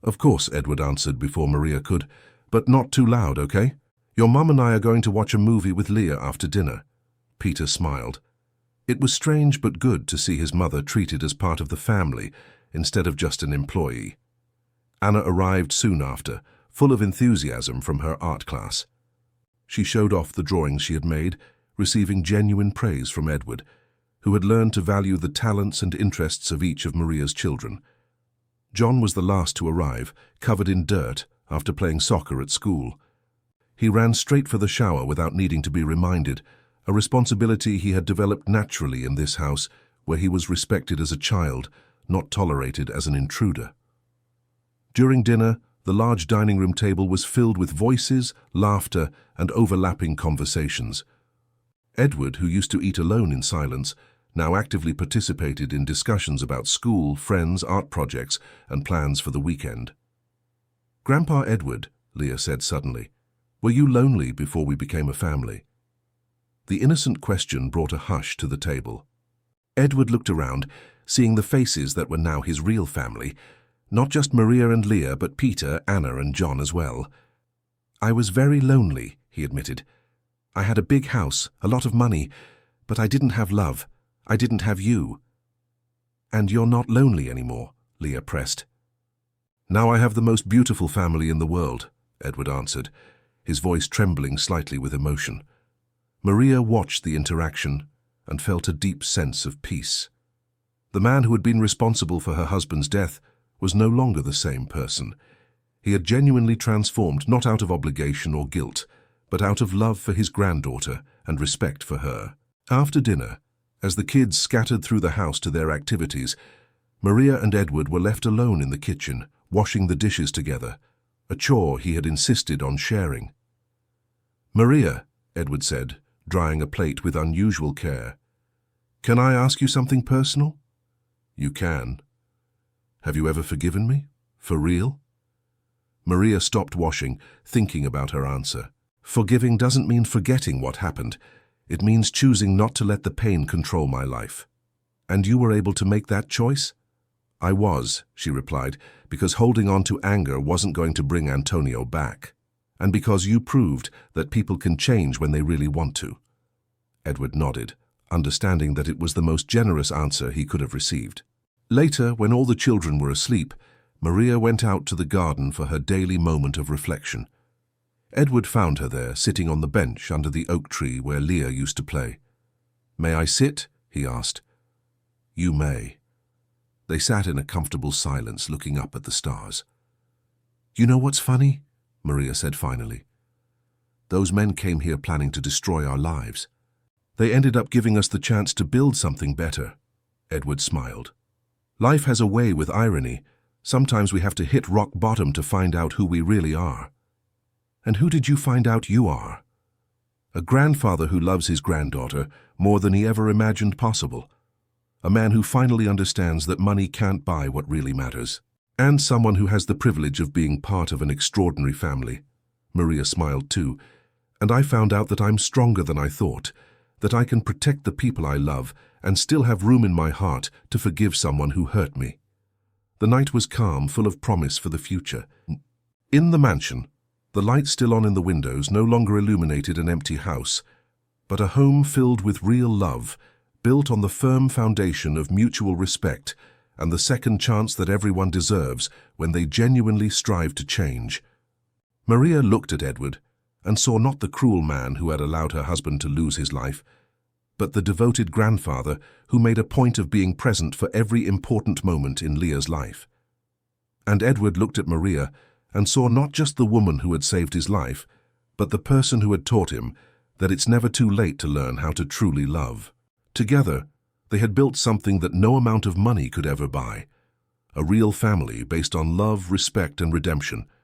"Of course," Edward answered before Maria could, "but not too loud, okay? Your mum and I are going to watch a movie with Leah after dinner." Peter smiled. It was strange but good to see his mother treated as part of the family instead of just an employee. Anna arrived soon after, full of enthusiasm from her art class. She showed off the drawings she had made, receiving genuine praise from Edward, who had learned to value the talents and interests of each of Maria's children. John was the last to arrive, covered in dirt after playing soccer at school. He ran straight for the shower without needing to be reminded, a responsibility he had developed naturally in this house, where he was respected as a child, not tolerated as an intruder. During dinner, the large dining room table was filled with voices, laughter, and overlapping conversations. Edward, who used to eat alone in silence, now actively participated in discussions about school, friends, art projects, and plans for the weekend. "Grandpa Edward," Leah said suddenly, "were you lonely before we became a family?" The innocent question brought a hush to the table. Edward looked around, seeing the faces that were now his real family, not just Maria and Leah, but Peter, Anna, and John as well. "I was very lonely," he admitted. "I had a big house, a lot of money, but I didn't have love. I didn't have you." "And you're not lonely anymore," Leah pressed. "Now I have the most beautiful family in the world," Edward answered, his voice trembling slightly with emotion. Maria watched the interaction and felt a deep sense of peace. The man who had been responsible for her husband's death was no longer the same person. He had genuinely transformed, not out of obligation or guilt, but out of love for his granddaughter and respect for her. After dinner, as the kids scattered through the house to their activities, Maria and Edward were left alone in the kitchen, washing the dishes together, a chore he had insisted on sharing. "Maria," Edward said, drying a plate with unusual care, Can I ask you something personal? You can. Have you ever forgiven me? For real? Maria stopped washing, thinking about her answer. Forgiving doesn't mean forgetting what happened. It means choosing not to let the pain control my life. And you were able to make that choice? I was, she replied, because holding on to anger wasn't going to bring Antonio back. And because you proved that people can change when they really want to. Edward nodded, understanding that it was the most generous answer he could have received. Later, when all the children were asleep, Maria went out to the garden for her daily moment of reflection. Edward found her there, sitting on the bench under the oak tree where Leah used to play. "May I sit?" he asked. "You may." They sat in a comfortable silence, looking up at the stars. "You know what's funny?" Maria said finally. "Those men came here planning to destroy our lives. They ended up giving us the chance to build something better." Edward smiled. "Life has a way with irony. Sometimes we have to hit rock bottom to find out who we really are." "And who did you find out you are?" "A grandfather who loves his granddaughter more than he ever imagined possible. A man who finally understands that money can't buy what really matters. And someone who has the privilege of being part of an extraordinary family." Maria smiled too. "And I found out that I'm stronger than I thought, that I can protect the people I love and still have room in my heart to forgive someone who hurt me." The night was calm, full of promise for the future. In the mansion, the lights still on in the windows no longer illuminated an empty house, but a home filled with real love, built on the firm foundation of mutual respect and the second chance that everyone deserves when they genuinely strive to change. Maria looked at Edward and saw not the cruel man who had allowed her husband to lose his life, but the devoted grandfather who made a point of being present for every important moment in Leah's life. And Edward looked at Maria and saw not just the woman who had saved his life, but the person who had taught him that it's never too late to learn how to truly love. Together, they had built something that no amount of money could ever buy. A real family based on love, respect, and redemption.